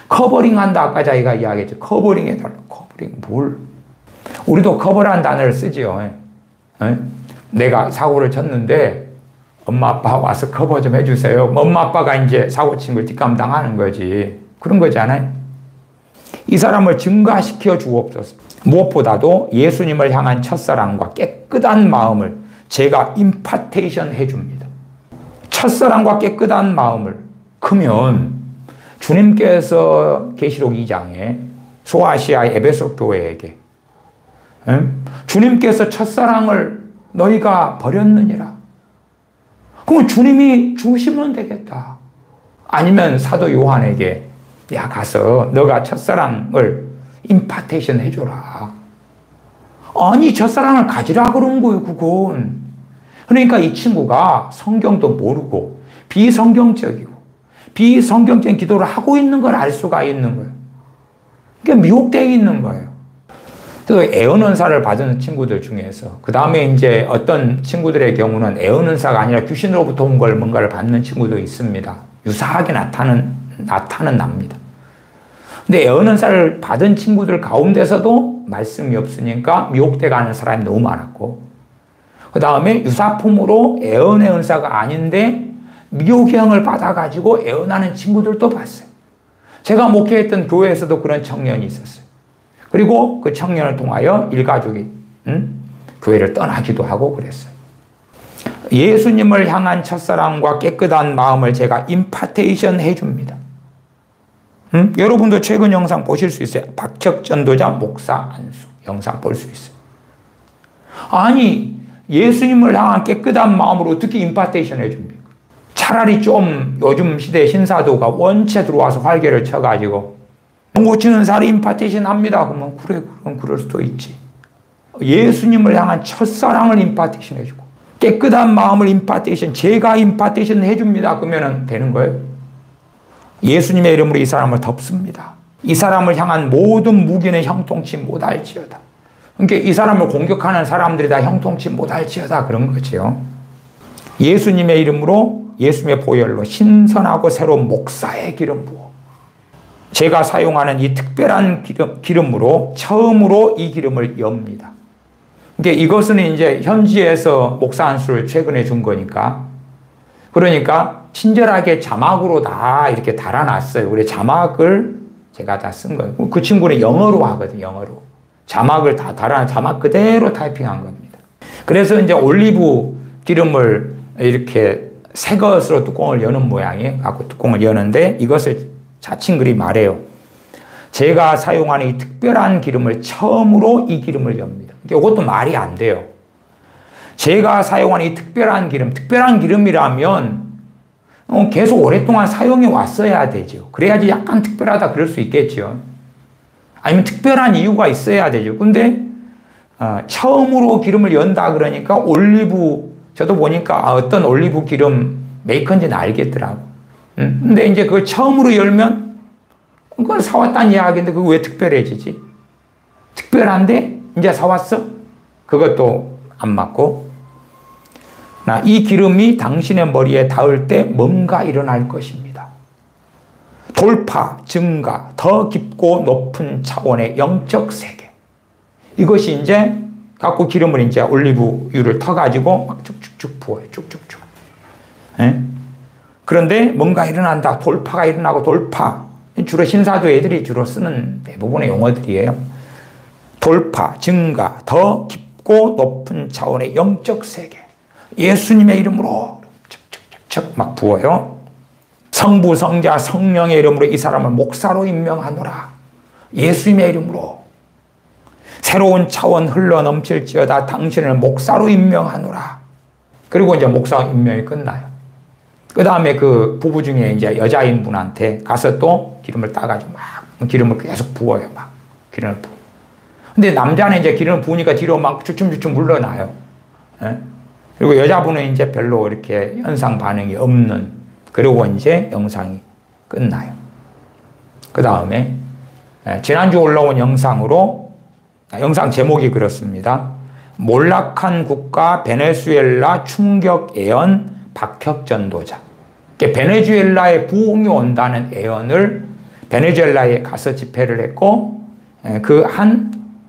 커버링 한다. 아까 자기가 이야기했죠. 커버링 해달라. 커버링 뭘. 우리도 커버라는 단어를 쓰지요. 내가 사고를 쳤는데 엄마 아빠 와서 커버 좀 해주세요. 엄마 아빠가 이제 사고 친 걸 뒷감당하는 거지. 그런 거잖아요. 이 사람을 증가시켜 주옵소서. 무엇보다도 예수님을 향한 첫사랑과 깨끗한 마음을 제가 임파테이션 해줍니다. 첫사랑과 깨끗한 마음을. 크면 주님께서 계시록 2장에 소아시아의 에베소 교회에게 주님께서 첫사랑을 너희가 버렸느니라. 그럼 주님이 주시면 되겠다. 아니면 사도 요한에게 야 가서 너가 첫사랑을 임파테이션 해줘라. 아니 첫사랑을 가지라 그런 거예요. 그건. 그러니까 이 친구가 성경도 모르고 비성경적이고 비성경적인 기도를 하고 있는 걸 알 수가 있는 거예요. 그러니까 미혹되어 있는 거예요. 그 애언은사를 받은 친구들 중에서 그 다음에 이제 어떤 친구들의 경우는 애언은사가 아니라 귀신으로부터 온 걸 뭔가를 받는 친구도 있습니다. 유사하게 나타는 납니다. 근데 애언은사를 받은 친구들 가운데서도 말씀이 없으니까 미혹돼 가는 사람이 너무 많았고, 그 다음에 유사품으로 애언의 은사가 아닌데 미혹형을 받아가지고 애언하는 친구들도 봤어요. 제가 목회했던 교회에서도 그런 청년이 있었어요. 그리고 그 청년을 통하여 일가족이 교회를 떠나기도 하고 그랬어요. 예수님을 향한 첫사랑과 깨끗한 마음을 제가 임파테이션 해줍니다. 여러분도 최근 영상 보실 수 있어요. 박혁 전도자 목사 안수 영상 볼 수 있어요. 아니 예수님을 향한 깨끗한 마음으로 어떻게 임파테이션 해줍니까? 차라리 좀 요즘 시대 신사도가 원체 들어와서 활개를 쳐가지고 고치는 사람 임파테이션 합니다. 그러면 그래, 그럼 그럴 수도 있지. 예수님을 향한 첫사랑을 임파테이션 해주고 깨끗한 마음을 임파테이션, 제가 임파테이션 해줍니다. 그러면 되는 거예요. 예수님의 이름으로 이 사람을 덮습니다. 이 사람을 향한 모든 무기는 형통치 못할지어다. 그러니까 이 사람을 공격하는 사람들이 다 형통치 못할지어다 그런 거죠. 예수님의 이름으로 예수님의 보혈로 신선하고 새로운 목사의 기름 부어 제가 사용하는 이 특별한 기름으로 처음으로 이 기름을 엽니다. 그러니까 이것은 이제 현지에서 목사 한 수를 최근에 준 거니까 그러니까 친절하게 자막으로 다 이렇게 달아놨어요. 그래 자막을 제가 다 쓴 거예요. 그 친구는 영어로 하거든요. 영어로. 자막을 다 달아놔 자막 그대로 타이핑한 겁니다. 그래서 이제 올리브 기름을 이렇게 새 것으로 뚜껑을 여는 모양이에요. 갖고 뚜껑을 여는데 이것을 자칭 그리 말해요. 제가 사용하는 이 특별한 기름을 처음으로 이 기름을 엽니다. 이것도 말이 안 돼요. 제가 사용하는 이 특별한 기름이라면 계속 오랫동안 사용해 왔어야 되죠. 그래야지 약간 특별하다 그럴 수 있겠죠. 아니면 특별한 이유가 있어야 되죠. 근데 처음으로 기름을 연다 그러니까 저도 보니까 어떤 올리브 기름 메이커인지는 알겠더라고. 근데 이제 그걸 처음으로 열면 그걸 사왔다는 이야기인데 그거 왜 특별해지지? 특별한데 이제 사왔어? 그것도 안 맞고. 이 기름이 당신의 머리에 닿을 때 뭔가 일어날 것입니다. 돌파, 증가, 더 깊고 높은 차원의 영적 세계. 이것이 이제 갖고 기름을 이제 올리브유를 터가지고 막 쭉쭉쭉 부어요. 쭉쭉쭉. 예? 그런데 뭔가 일어난다. 돌파가 일어나고 돌파. 주로 신사도 애들이 주로 쓰는 대부분의 용어들이에요. 돌파, 증가, 더 깊고 높은 차원의 영적 세계. 예수님의 이름으로 척척척척 막 부어요. 성부, 성자, 성령의 이름으로 이 사람을 목사로 임명하노라. 예수님의 이름으로 새로운 차원 흘러 넘칠지어다 당신을 목사로 임명하노라. 그리고 이제 목사 임명이 끝나요. 그 다음에 그 부부 중에 이제 여자인 분한테 가서 또 기름을 따가지고 막 기름을 계속 부어요. 막 기름을 부어. 근데 남자는 이제 기름을 부으니까 뒤로 막 주춤주춤 물러나요. 예? 그리고 여자분은 이제 별로 이렇게 현상 반응이 없는, 그리고 이제 영상이 끝나요. 그 다음에 지난주 올라온 영상으로, 영상 제목이 그렇습니다. 몰락한 국가 베네수엘라 충격 예언 박혁 전도자. 베네수엘라에 부흥이 온다는 예언을 베네수엘라에 가서 집회를 했고, 그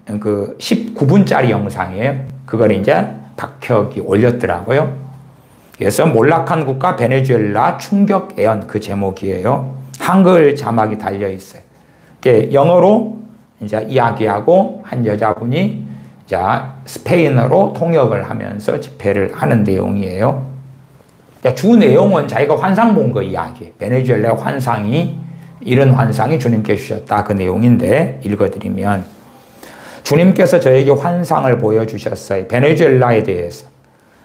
19분짜리 영상이에요. 그걸 이제 박혁이 올렸더라고요. 그래서 몰락한 국가 베네수엘라 충격 예언 그 제목이에요. 한글 자막이 달려 있어요. 영어로 이제 이야기하고 한 여자분이 이제 스페인어로 통역을 하면서 집회를 하는 내용이에요. 주 내용은 자기가 환상 본 거 이야기. 베네수엘라 환상이 이런 환상이 주님께 주셨다 그 내용인데 읽어드리면 주님께서 저에게 환상을 보여주셨어요. 베네수엘라에 대해서.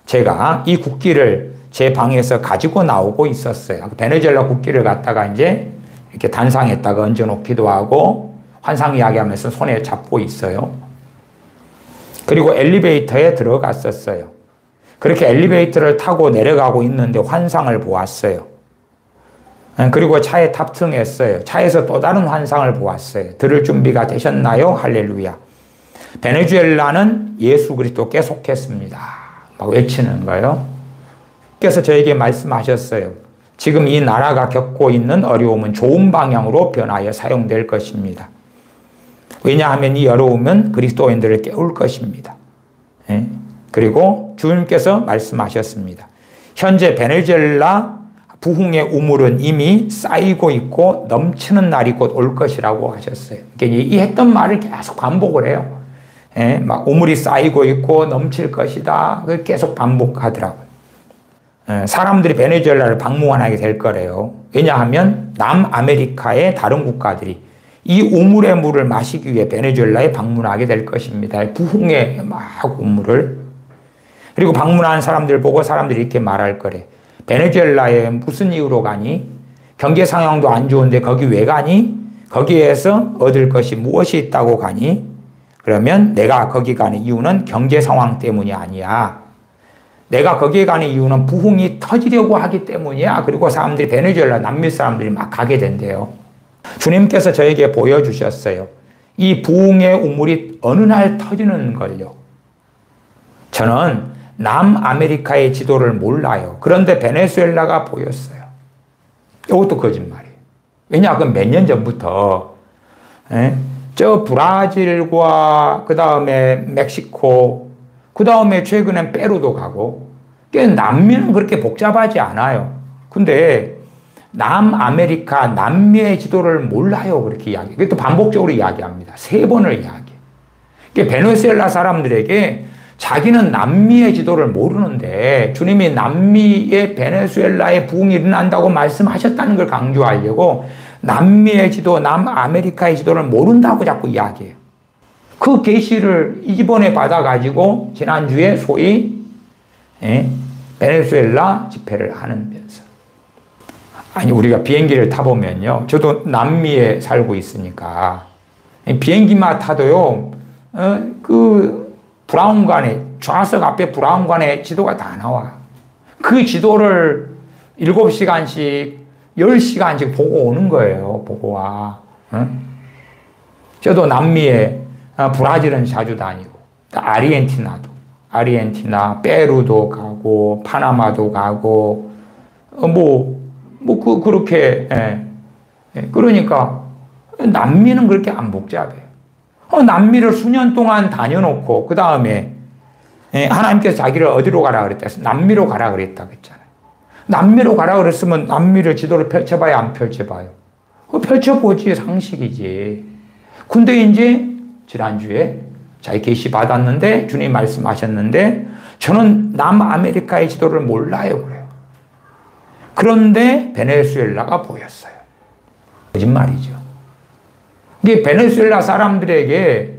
제가 이 국기를 제 방에서 가지고 나오고 있었어요. 베네수엘라 국기를 갖다가 이제 이렇게 단상에다가 얹어놓기도 하고 환상 이야기하면서 손에 잡고 있어요. 그리고 엘리베이터에 들어갔었어요. 그렇게 엘리베이터를 타고 내려가고 있는데 환상을 보았어요. 그리고 차에 탑승했어요. 차에서 또 다른 환상을 보았어요. 들을 준비가 되셨나요? 할렐루야. 베네수엘라는 예수 그리스도께 속했습니다. 막 외치는 거예요. 그래서 저에게 말씀하셨어요. 지금 이 나라가 겪고 있는 어려움은 좋은 방향으로 변하여 사용될 것입니다. 왜냐하면 이 어려움은 그리스도인들을 깨울 것입니다. 그리고 주님께서 말씀하셨습니다. 현재 베네수엘라 부흥의 우물은 이미 쌓이고 있고 넘치는 날이 곧 올 것이라고 하셨어요. 이 했던 말을 계속 반복을 해요. 막 우물이 쌓이고 있고 넘칠 것이다. 그걸 계속 반복하더라고요. 사람들이 베네수엘라를 방문하게 될 거래요. 왜냐하면 남아메리카의 다른 국가들이 이 우물의 물을 마시기 위해 베네수엘라에 방문하게 될 것입니다. 부흥의 막 우물을. 그리고 방문한 사람들 보고 사람들이 이렇게 말할 거래. 베네수엘라에 무슨 이유로 가니? 경제 상황도 안 좋은데 거기 왜 가니? 거기에서 얻을 것이 무엇이 있다고 가니? 그러면 내가 거기 가는 이유는 경제 상황 때문이 아니야. 내가 거기에 가는 이유는 부흥이 터지려고 하기 때문이야. 그리고 사람들이 베네수엘라 남미 사람들이 막 가게 된대요. 주님께서 저에게 보여주셨어요. 이 부흥의 우물이 어느 날 터지는 걸요. 저는 남아메리카의 지도를 몰라요. 그런데 베네수엘라가 보였어요. 이것도 거짓말이에요. 왜냐, 그건 몇 년 전부터 저 브라질과 그 다음에 멕시코, 그 다음에 최근엔 페루도 가고, 남미는 그렇게 복잡하지 않아요. 근데 남아메리카, 남미의 지도를 몰라요. 그렇게 이야기해요. 그것도 반복적으로 이야기합니다. 3번을 이야기해요. 베네수엘라 사람들에게 자기는 남미의 지도를 모르는데 주님이 남미의 베네수엘라의 부흥이 일어난다고 말씀하셨다는 걸 강조하려고 남미의 지도, 남아메리카의 지도를 모른다고 자꾸 이야기해요. 그 계시를 이번에 받아가지고 지난주에 소위 베네수엘라 집회를 하면서, 아니 우리가 비행기를 타보면요, 저도 남미에 살고 있으니까 비행기만 타도요 그 브라운관에, 좌석 앞에 브라운관에 지도가 다 나와. 그 지도를 7시간씩 10시간씩 보고 오는 거예요. 보고 와. 저도 남미에 브라질은 자주 다니고, 아르헨티나도, 페루도 가고, 파나마도 가고, 그렇게, 그러니까, 남미는 그렇게 안 복잡해요. 남미를 수년 동안 다녀놓고, 그 다음에, 하나님께서 자기를 어디로 가라 그랬다 해서 남미로 가라 그랬다 그랬잖아요. 남미로 가라 그랬으면 남미를 지도를 펼쳐봐야 안 펼쳐봐요. 펼쳐보지, 상식이지. 근데 이제, 지난주에 자기 계시 받았는데 주님 말씀하셨는데 저는 남아메리카의 지도를 몰라요 그래요. 그런데 베네수엘라가 보였어요. 거짓말이죠. 이게 베네수엘라 사람들에게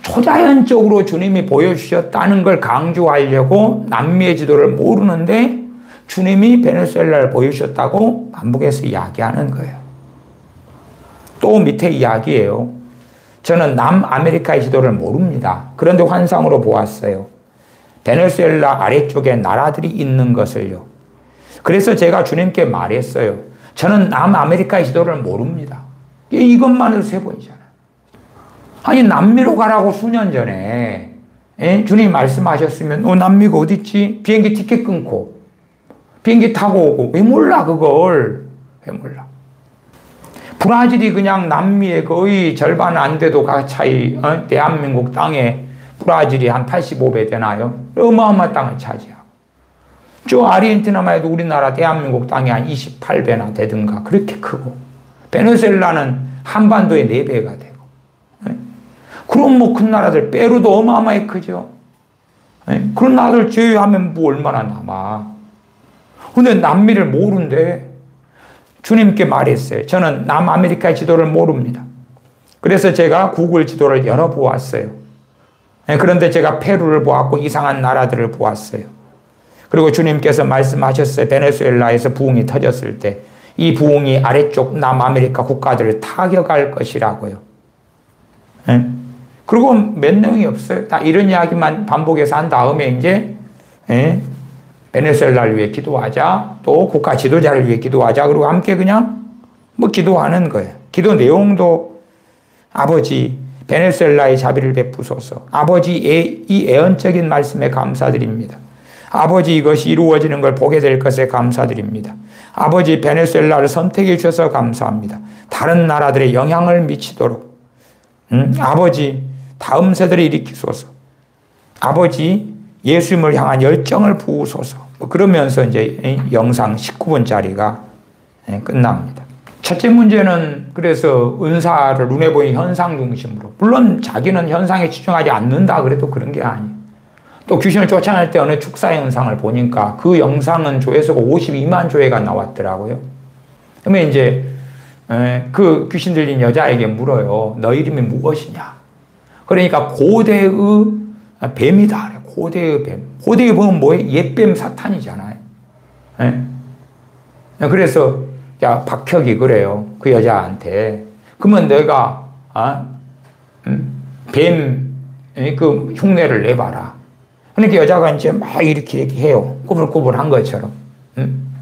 초자연적으로 주님이 보여주셨다는 걸 강조하려고 남미의 지도를 모르는데 주님이 베네수엘라를 보여주셨다고 반복해서 이야기하는 거예요. 또 밑에 이야기예요. 저는 남아메리카의 지도를 모릅니다. 그런데 환상으로 보았어요. 베네수엘라 아래쪽에 나라들이 있는 것을요. 그래서 제가 주님께 말했어요. 저는 남아메리카의 지도를 모릅니다. 이것만으로 3번이잖아요. 아니 남미로 가라고 수년 전에 주님 말씀하셨으면 남미가 어디 있지? 비행기 티켓 끊고 비행기 타고 오고 왜 몰라 그걸? 왜 몰라? 브라질이 그냥 남미의 거의 절반 안 돼도 가차이 대한민국 땅에 브라질이 한 85배 되나요? 어마어마한 땅을 차지하고, 저 아르헨티나만 해도 우리나라 대한민국 땅이 한 28배나 되든가 그렇게 크고, 베네수엘라는 한반도의 4배가 되고, 그럼 큰 나라들 페루도 어마어마하게 크죠. 그런 나라들 제외하면 얼마나 남아. 근데 남미를 모르는데 주님께 말했어요. 저는 남아메리카의 지도를 모릅니다. 그래서 제가 구글 지도를 열어보았어요. 그런데 제가 페루를 보았고 이상한 나라들을 보았어요. 그리고 주님께서 말씀하셨어요. 베네수엘라에서 부흥이 터졌을 때 이 부흥이 아래쪽 남아메리카 국가들을 타격할 것이라고요. 그리고 몇 내용이 없어요. 다 이런 이야기만 반복해서 한 다음에 이제 베네수엘라를 위해 기도하자, 또 국가 지도자를 위해 기도하자, 그리고 함께 그냥 기도하는 거예요. 기도 내용도 아버지 베네수엘라의 자비를 베푸소서, 아버지 이 애언적인 말씀에 감사드립니다. 아버지 이것이 이루어지는 걸 보게 될 것에 감사드립니다. 아버지 베네수엘라를 선택해 주셔서 감사합니다. 다른 나라들의 영향을 미치도록 아버지 다음 세대를 일으키소서, 아버지 예수님을 향한 열정을 부으소서. 그러면서 이제 영상 19분짜리가 끝납니다. 첫째 문제는 그래서 은사를 눈에 보이는 현상 중심으로, 물론 자기는 현상에 집중하지 않는다 그래도 그런 게 아니에요. 또 귀신을 쫓아낼 때 어느 축사 영상을 보니까 그 영상은 조회수가 52만 조회가 나왔더라고요. 그러면 이제 그 귀신 들린 여자에게 물어요. 너 이름이 무엇이냐? 그러니까 고대의 뱀이다. 고대의 뱀. 고대의 뱀은 뭐예요? 옛뱀 사탄이잖아요. 그래서 야 박혁이 그래요. 그 여자한테. 그러면 내가 뱀, 그 흉내를 내봐라. 그러니까 여자가 이제 막 이렇게 해요. 꾸불꾸불한 것처럼.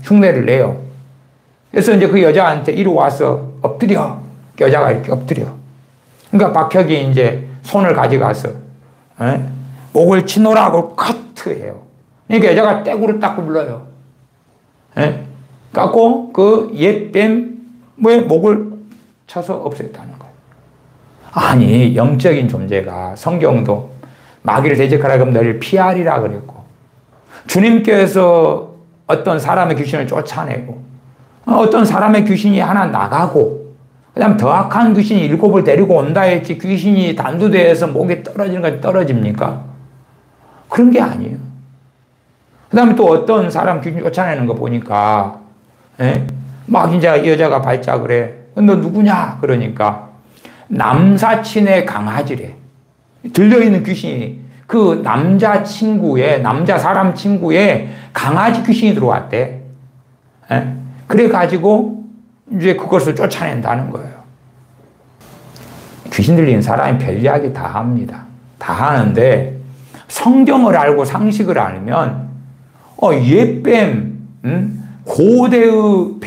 흉내를 내요. 그래서 이제 그 여자한테 이리 와서 엎드려. 여자가 이렇게 엎드려. 그러니까 박혁이 이제 손을 가져가서, 목을 치노라고 커트해요. 그러니까 여자가 떼구를 딱 불러요. 갖고 그 옛 뱀의 목을 쳐서 없앴다는 거예요. 아니, 영적인 존재가 성경도 마귀를 대적하라 그러면 너를 피하리라 그랬고, 주님께서 어떤 사람의 귀신을 쫓아내고, 어떤 사람의 귀신이 하나 나가고, 그 다음 더 악한 귀신이 7을 데리고 온다 했지, 귀신이 단두대에서 목에 떨어지는 건 떨어집니까? 그런 게 아니에요. 그 다음에 또 어떤 사람 귀신 쫓아내는 거 보니까, 막 이제 여자가 발작을 해. 너 누구냐? 그러니까, 남사친의 강아지래. 들려있는 귀신이 그 남자 사람 친구의 강아지 귀신이 들어왔대. 그래가지고 이제 그것을 쫓아낸다는 거예요. 귀신 들린 사람이 별 이야기 다 합니다. 다 하는데 성경을 알고 상식을 알면 옛뱀, 고대의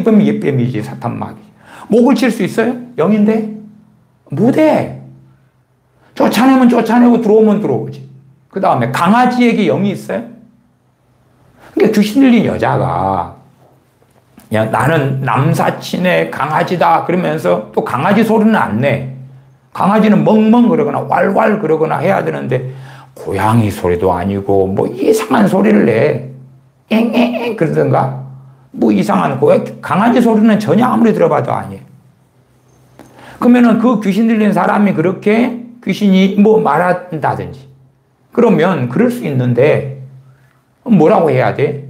뱀이 옛뱀이지, 사탄마귀. 목을 칠 수 있어요? 영인데? 못해. 쫓아내면 쫓아내고 들어오면 들어오지. 그 다음에 강아지에게 영이 있어요? 그러니까 귀신 들린 여자가 그냥 나는 남사친의 강아지다 그러면서 또 강아지 소리는 안 내. 강아지는 멍멍 그러거나 왈왈 그러거나 해야 되는데 고양이 소리도 아니고 뭐 이상한 소리를 내. 앵앵앵 그러던가 뭐 이상한 강아지 소리는 전혀 아무리 들어봐도 아니에요. 그러면은 그 귀신 들린 사람이 그렇게 귀신이 뭐 말한다든지 그러면 그럴 수 있는데 뭐라고 해야 돼?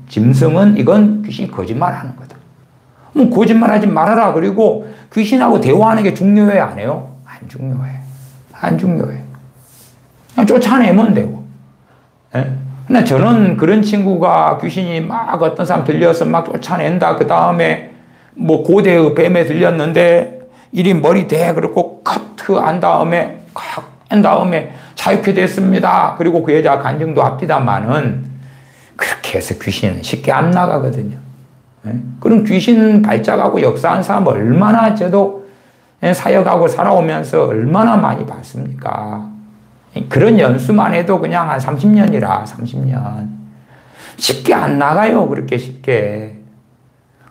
짐승은 이건 귀신이 거짓말하는 거다. 뭐 거짓말하지 말아라. 그리고 귀신하고 대화하는 게 중요해 안 해요? 안 중요해. 안 중요해. 그냥 쫓아내면 되고. 근데 저는 그런 친구가 귀신이 막 어떤 사람 들려서 막 쫓아낸다. 그 다음에 뭐 고대의 뱀에 들렸는데 이리 머리 대 그렇고 커트 한 다음에 한 다음에 자유케 됐습니다. 그리고 그 여자 간증도 합디다마는 그렇게 해서 귀신은 쉽게 안 나가거든요. 그럼 귀신 발작하고 역사한 사람 얼마나 저도 사역하고 살아오면서 얼마나 많이 봤습니까? 그런 연수만 해도 그냥 한 30년이라 30년 쉽게 안 나가요. 그렇게 쉽게.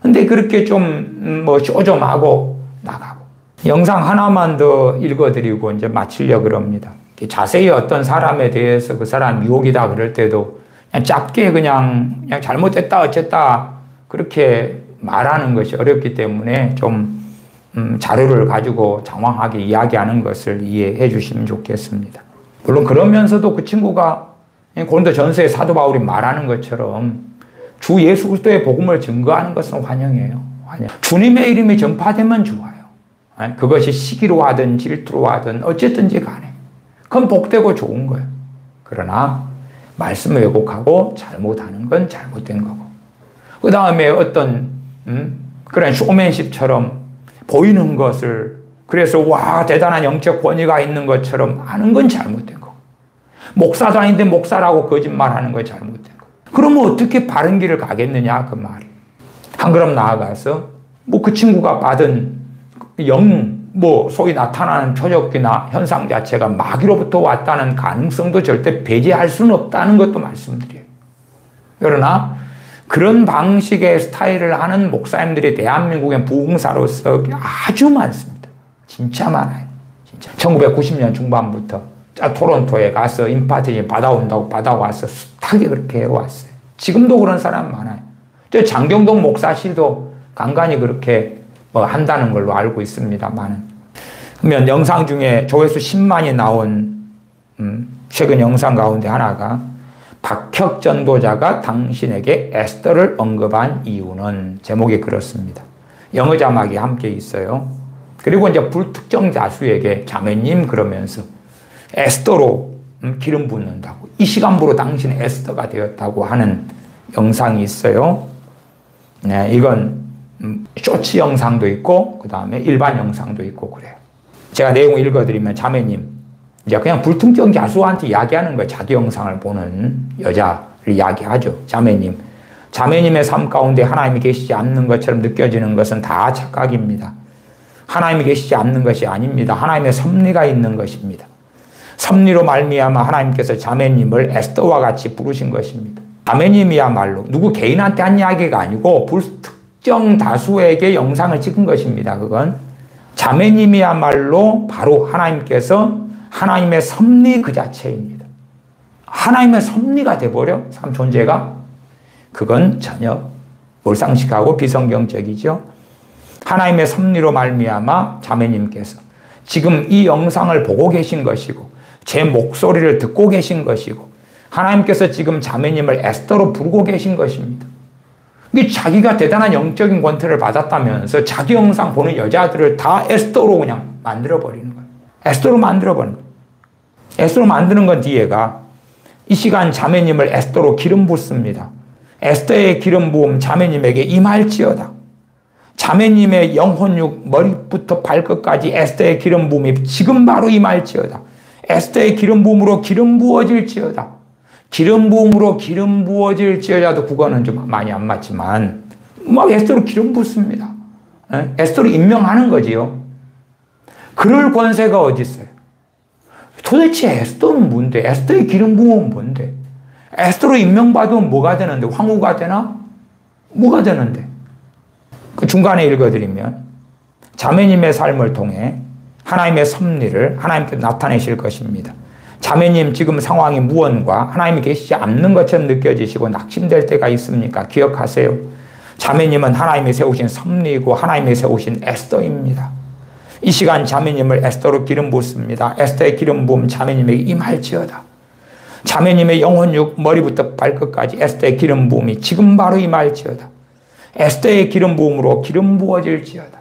근데 그렇게 좀 뭐 쇼 좀 하고 나가고. 영상 하나만 더 읽어드리고 이제 마치려고 그럽니다. 자세히 어떤 사람에 대해서 그 사람 유혹이다 그럴 때도 그냥 짧게 그냥 잘못됐다 어쨌다 그렇게 말하는 것이 어렵기 때문에 좀 자료를 가지고 장황하게 이야기하는 것을 이해해 주시면 좋겠습니다. 물론 그러면서도 그 친구가 고린도 전서의 사도 바울이 말하는 것처럼 주 예수 그리스도의 복음을 증거하는 것은 환영이에요. 환영. 주님의 이름이 전파되면 좋아요. 그것이 시기로 하든 질투로 하든 어쨌든지 간에 그건 복되고 좋은 거예요. 그러나 말씀을 왜곡하고 잘못하는 건 잘못된 거고 그 다음에 어떤 그런 쇼맨십처럼 보이는 것을 그래서 와 대단한 영적 권위가 있는 것처럼 하는 건 잘못된 거고 목사도 아닌데 목사라고 거짓말하는 건 잘못된 거고 그러면 어떻게 바른 길을 가겠느냐 그 말이. 한 걸음 나아가서 뭐 그 친구가 받은 뭐 소위 나타나는 표적이나 현상 자체가 마귀로부터 왔다는 가능성도 절대 배제할 수는 없다는 것도 말씀드려요. 그러나 그런 방식의 스타일을 하는 목사님들이 대한민국의 부흥사로서 아주 많습니다. 진짜 많아요. 진짜. 1990년 중반부터 토론토에 가서 임파티션 받아온다고 받아와서 숱하게 그렇게 해왔어요. 지금도 그런 사람 많아요. 저 장경동 목사실도 간간히 그렇게 뭐 한다는 걸로 알고 있습니다만. 그러면 영상 중에 조회수 10만이 나온 최근 영상 가운데 하나가 박혁 전도자가 당신에게 에스더를 언급한 이유는 제목이 그렇습니다. 영어 자막이 함께 있어요. 그리고 이제 불특정 다수에게 자매님 그러면서 에스더로 기름 붓는다고 이 시간부로 당신은 에스더가 되었다고 하는 영상이 있어요. 네, 이건 쇼츠 영상도 있고 그 다음에 일반 영상도 있고 그래요. 제가 내용을 읽어드리면 자매님, 이제 그냥 불특정 자수한테 이야기하는 거예요. 자기 영상을 보는 여자를 이야기하죠. 자매님, 자매님의 삶 가운데 하나님이 계시지 않는 것처럼 느껴지는 것은 다 착각입니다. 하나님이 계시지 않는 것이 아닙니다. 하나님의 섭리가 있는 것입니다. 섭리로 말미암아 하나님께서 자매님을 에스더와 같이 부르신 것입니다. 자매님이야말로 누구 개인한테 한 이야기가 아니고 불특정 다수에게 영상을 찍은 것입니다. 그건 자매님이야말로 바로 하나님께서 하나님의 섭리 그 자체입니다. 하나님의 섭리가 돼버려 삶 존재가 그건 전혀 몰상식하고 비성경적이죠. 하나님의 섭리로 말미암아 자매님께서 지금 이 영상을 보고 계신 것이고 제 목소리를 듣고 계신 것이고 하나님께서 지금 자매님을 에스더로 부르고 계신 것입니다. 자기가 대단한 영적인 권태를 받았다면서 자기 영상 보는 여자들을 다 에스더로 그냥 만들어버리는 거예요. 에스더로 만들어버리는 거예요. 에스더로 만드는 건 뒤에가 이 시간 자매님을 에스더로 기름 붓습니다. 에스더의 기름 부음 자매님에게 임할지어다. 자매님의 영혼육 머리부터 발끝까지 에스더의 기름 부음이 지금 바로 임할지어다. 에스더의 기름 부음으로 기름 부어질지어다. 기름 부음으로 기름 부어질지어다도 국어는 좀 많이 안 맞지만 막 에스더로 기름 붓습니다. 에스더로 임명하는 거지요. 그럴 권세가 어디 있어요? 도대체 에스더는 뭔데? 에스더의 기름 부음은 뭔데? 에스더로 임명받으면 뭐가 되는데? 황후가 되나? 뭐가 되는데? 그 중간에 읽어드리면 자매님의 삶을 통해 하나님의 섭리를 하나님께서 나타내실 것입니다. 자매님 지금 상황이 무언가 하나님이 계시지 않는 것처럼 느껴지시고 낙심될 때가 있습니까? 기억하세요. 자매님은 하나님이 세우신 섭리이고 하나님이 세우신 에스더입니다. 이 시간 자매님을 에스더로 기름 붓습니다. 에스더의 기름 부음 자매님에게 임할지어다. 자매님의 영혼육 머리부터 발끝까지 에스더의 기름 부음이 지금 바로 임할지어다. 에스더의 기름 부음으로 기름 부어질지어다.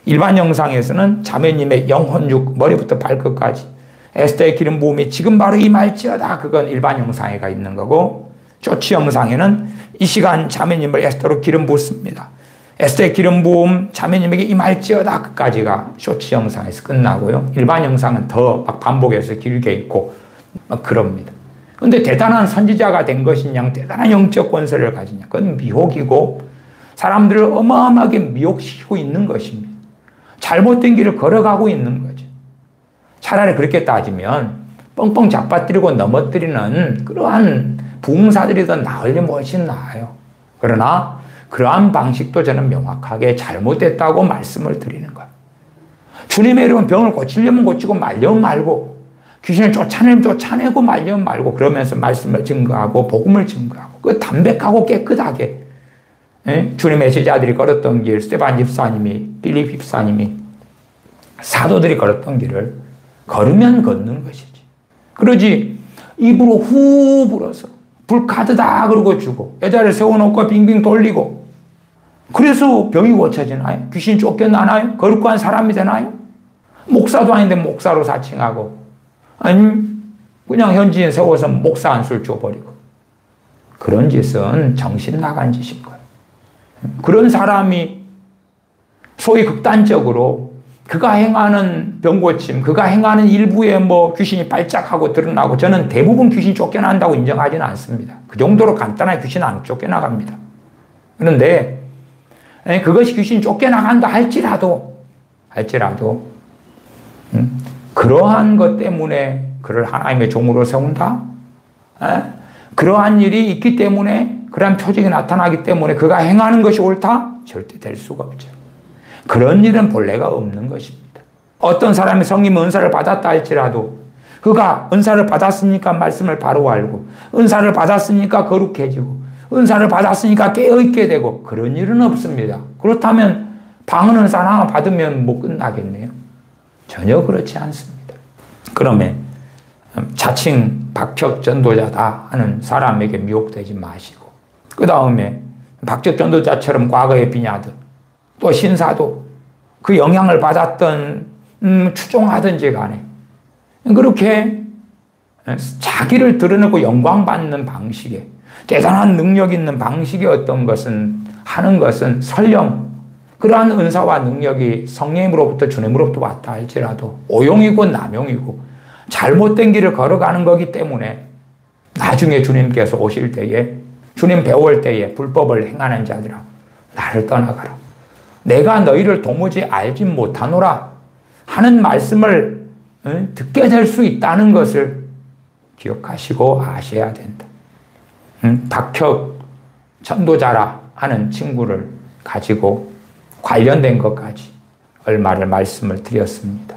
일반 영상에서는 자매님의 영혼육 머리부터 발끝까지 에스더의 기름 부음이 지금 바로 임할지어다. 그건 일반 영상에가 있는 거고 쇼츠 영상에는 이 시간 자매님을 에스더로 기름 붓습니다. 에스더의 기름 부음 자매님에게 임할지어다. 끝까지가 쇼츠 영상에서 끝나고요. 일반 영상은 더 막 반복해서 길게 있고 막 그럽니다. 그런데 대단한 선지자가 된 것이냐, 대단한 영적 권세를 가지냐, 그건 미혹이고 사람들을 어마어마하게 미혹시키고 있는 것입니다. 잘못된 길을 걸어가고 있는 거죠. 차라리 그렇게 따지면 뻥뻥 잡아뜨리고 넘어뜨리는 그러한 부흥사들이 더 나으려면 훨씬 나아요. 그러나 그러한 방식도 저는 명확하게 잘못됐다고 말씀을 드리는 거예요. 주님의 이름은 병을 고치려면 고치고 말려면 말고 귀신을 쫓아내면 쫓아내고 말려면 말고 그러면서 말씀을 증거하고 복음을 증거하고 그 담백하고 깨끗하게 주님의 제자들이 걸었던 길, 스데반 집사님이, 빌립 집사님이, 사도들이 걸었던 길을 걸으면 걷는 것이지. 그러지 입으로 후 불어서 불카드다 그러고 주고 여자를 세워놓고 빙빙 돌리고 그래서 병이 고쳐지나요? 귀신 쫓겨나나요? 거룩한 사람이 되나요? 목사도 아닌데 목사로 사칭하고 아니 그냥 현지인 세워서 목사 안수를 줘버리고 그런 짓은 정신 나간 짓인 거예요. 그런 사람이 소위 극단적으로 그가 행하는 병고침, 그가 행하는 일부의 귀신이 발작하고 드러나고 저는 대부분 귀신 쫓겨난다고 인정하지는 않습니다. 그 정도로 간단하게 귀신 안 쫓겨나갑니다. 그런데 그것이 귀신 쫓겨나간다 할지라도 그러한 것 때문에 그를 하나님의 종으로 세운다? 그러한 일이 있기 때문에 그러한 표징이 나타나기 때문에 그가 행하는 것이 옳다? 절대 될 수가 없죠. 그런 일은 본래가 없는 것입니다. 어떤 사람이 성령 은사를 받았다 할지라도 그가 은사를 받았으니까 말씀을 바로 알고 은사를 받았으니까 거룩해지고 은사를 받았으니까 깨어있게 되고 그런 일은 없습니다. 그렇다면 방언 은사 하나 받으면 끝나겠네요. 전혀 그렇지 않습니다. 그러면 자칭 박혁 전도자다 하는 사람에게 미혹되지 마시고 그 다음에 박혁 전도자처럼 과거에 비냐든 또 신사도 그 영향을 받았던 추종하든지 간에 그렇게 자기를 드러내고 영광받는 방식에 대단한 능력 있는 방식의 어떤 것은 하는 것은 설령 그러한 은사와 능력이 성령님으로부터 주님으로부터 왔다 할지라도 오용이고 남용이고 잘못된 길을 걸어가는 거기 때문에 나중에 주님께서 오실 때에 주님 배울 때에 불법을 행하는 자들아 나를 떠나가라. 내가 너희를 도무지 알지 못하노라 하는 말씀을 듣게 될 수 있다는 것을 기억하시고 아셔야 된다. 박혁 전도자라 하는 친구를 가지고 관련된 것까지 얼마를 말씀을 드렸습니다.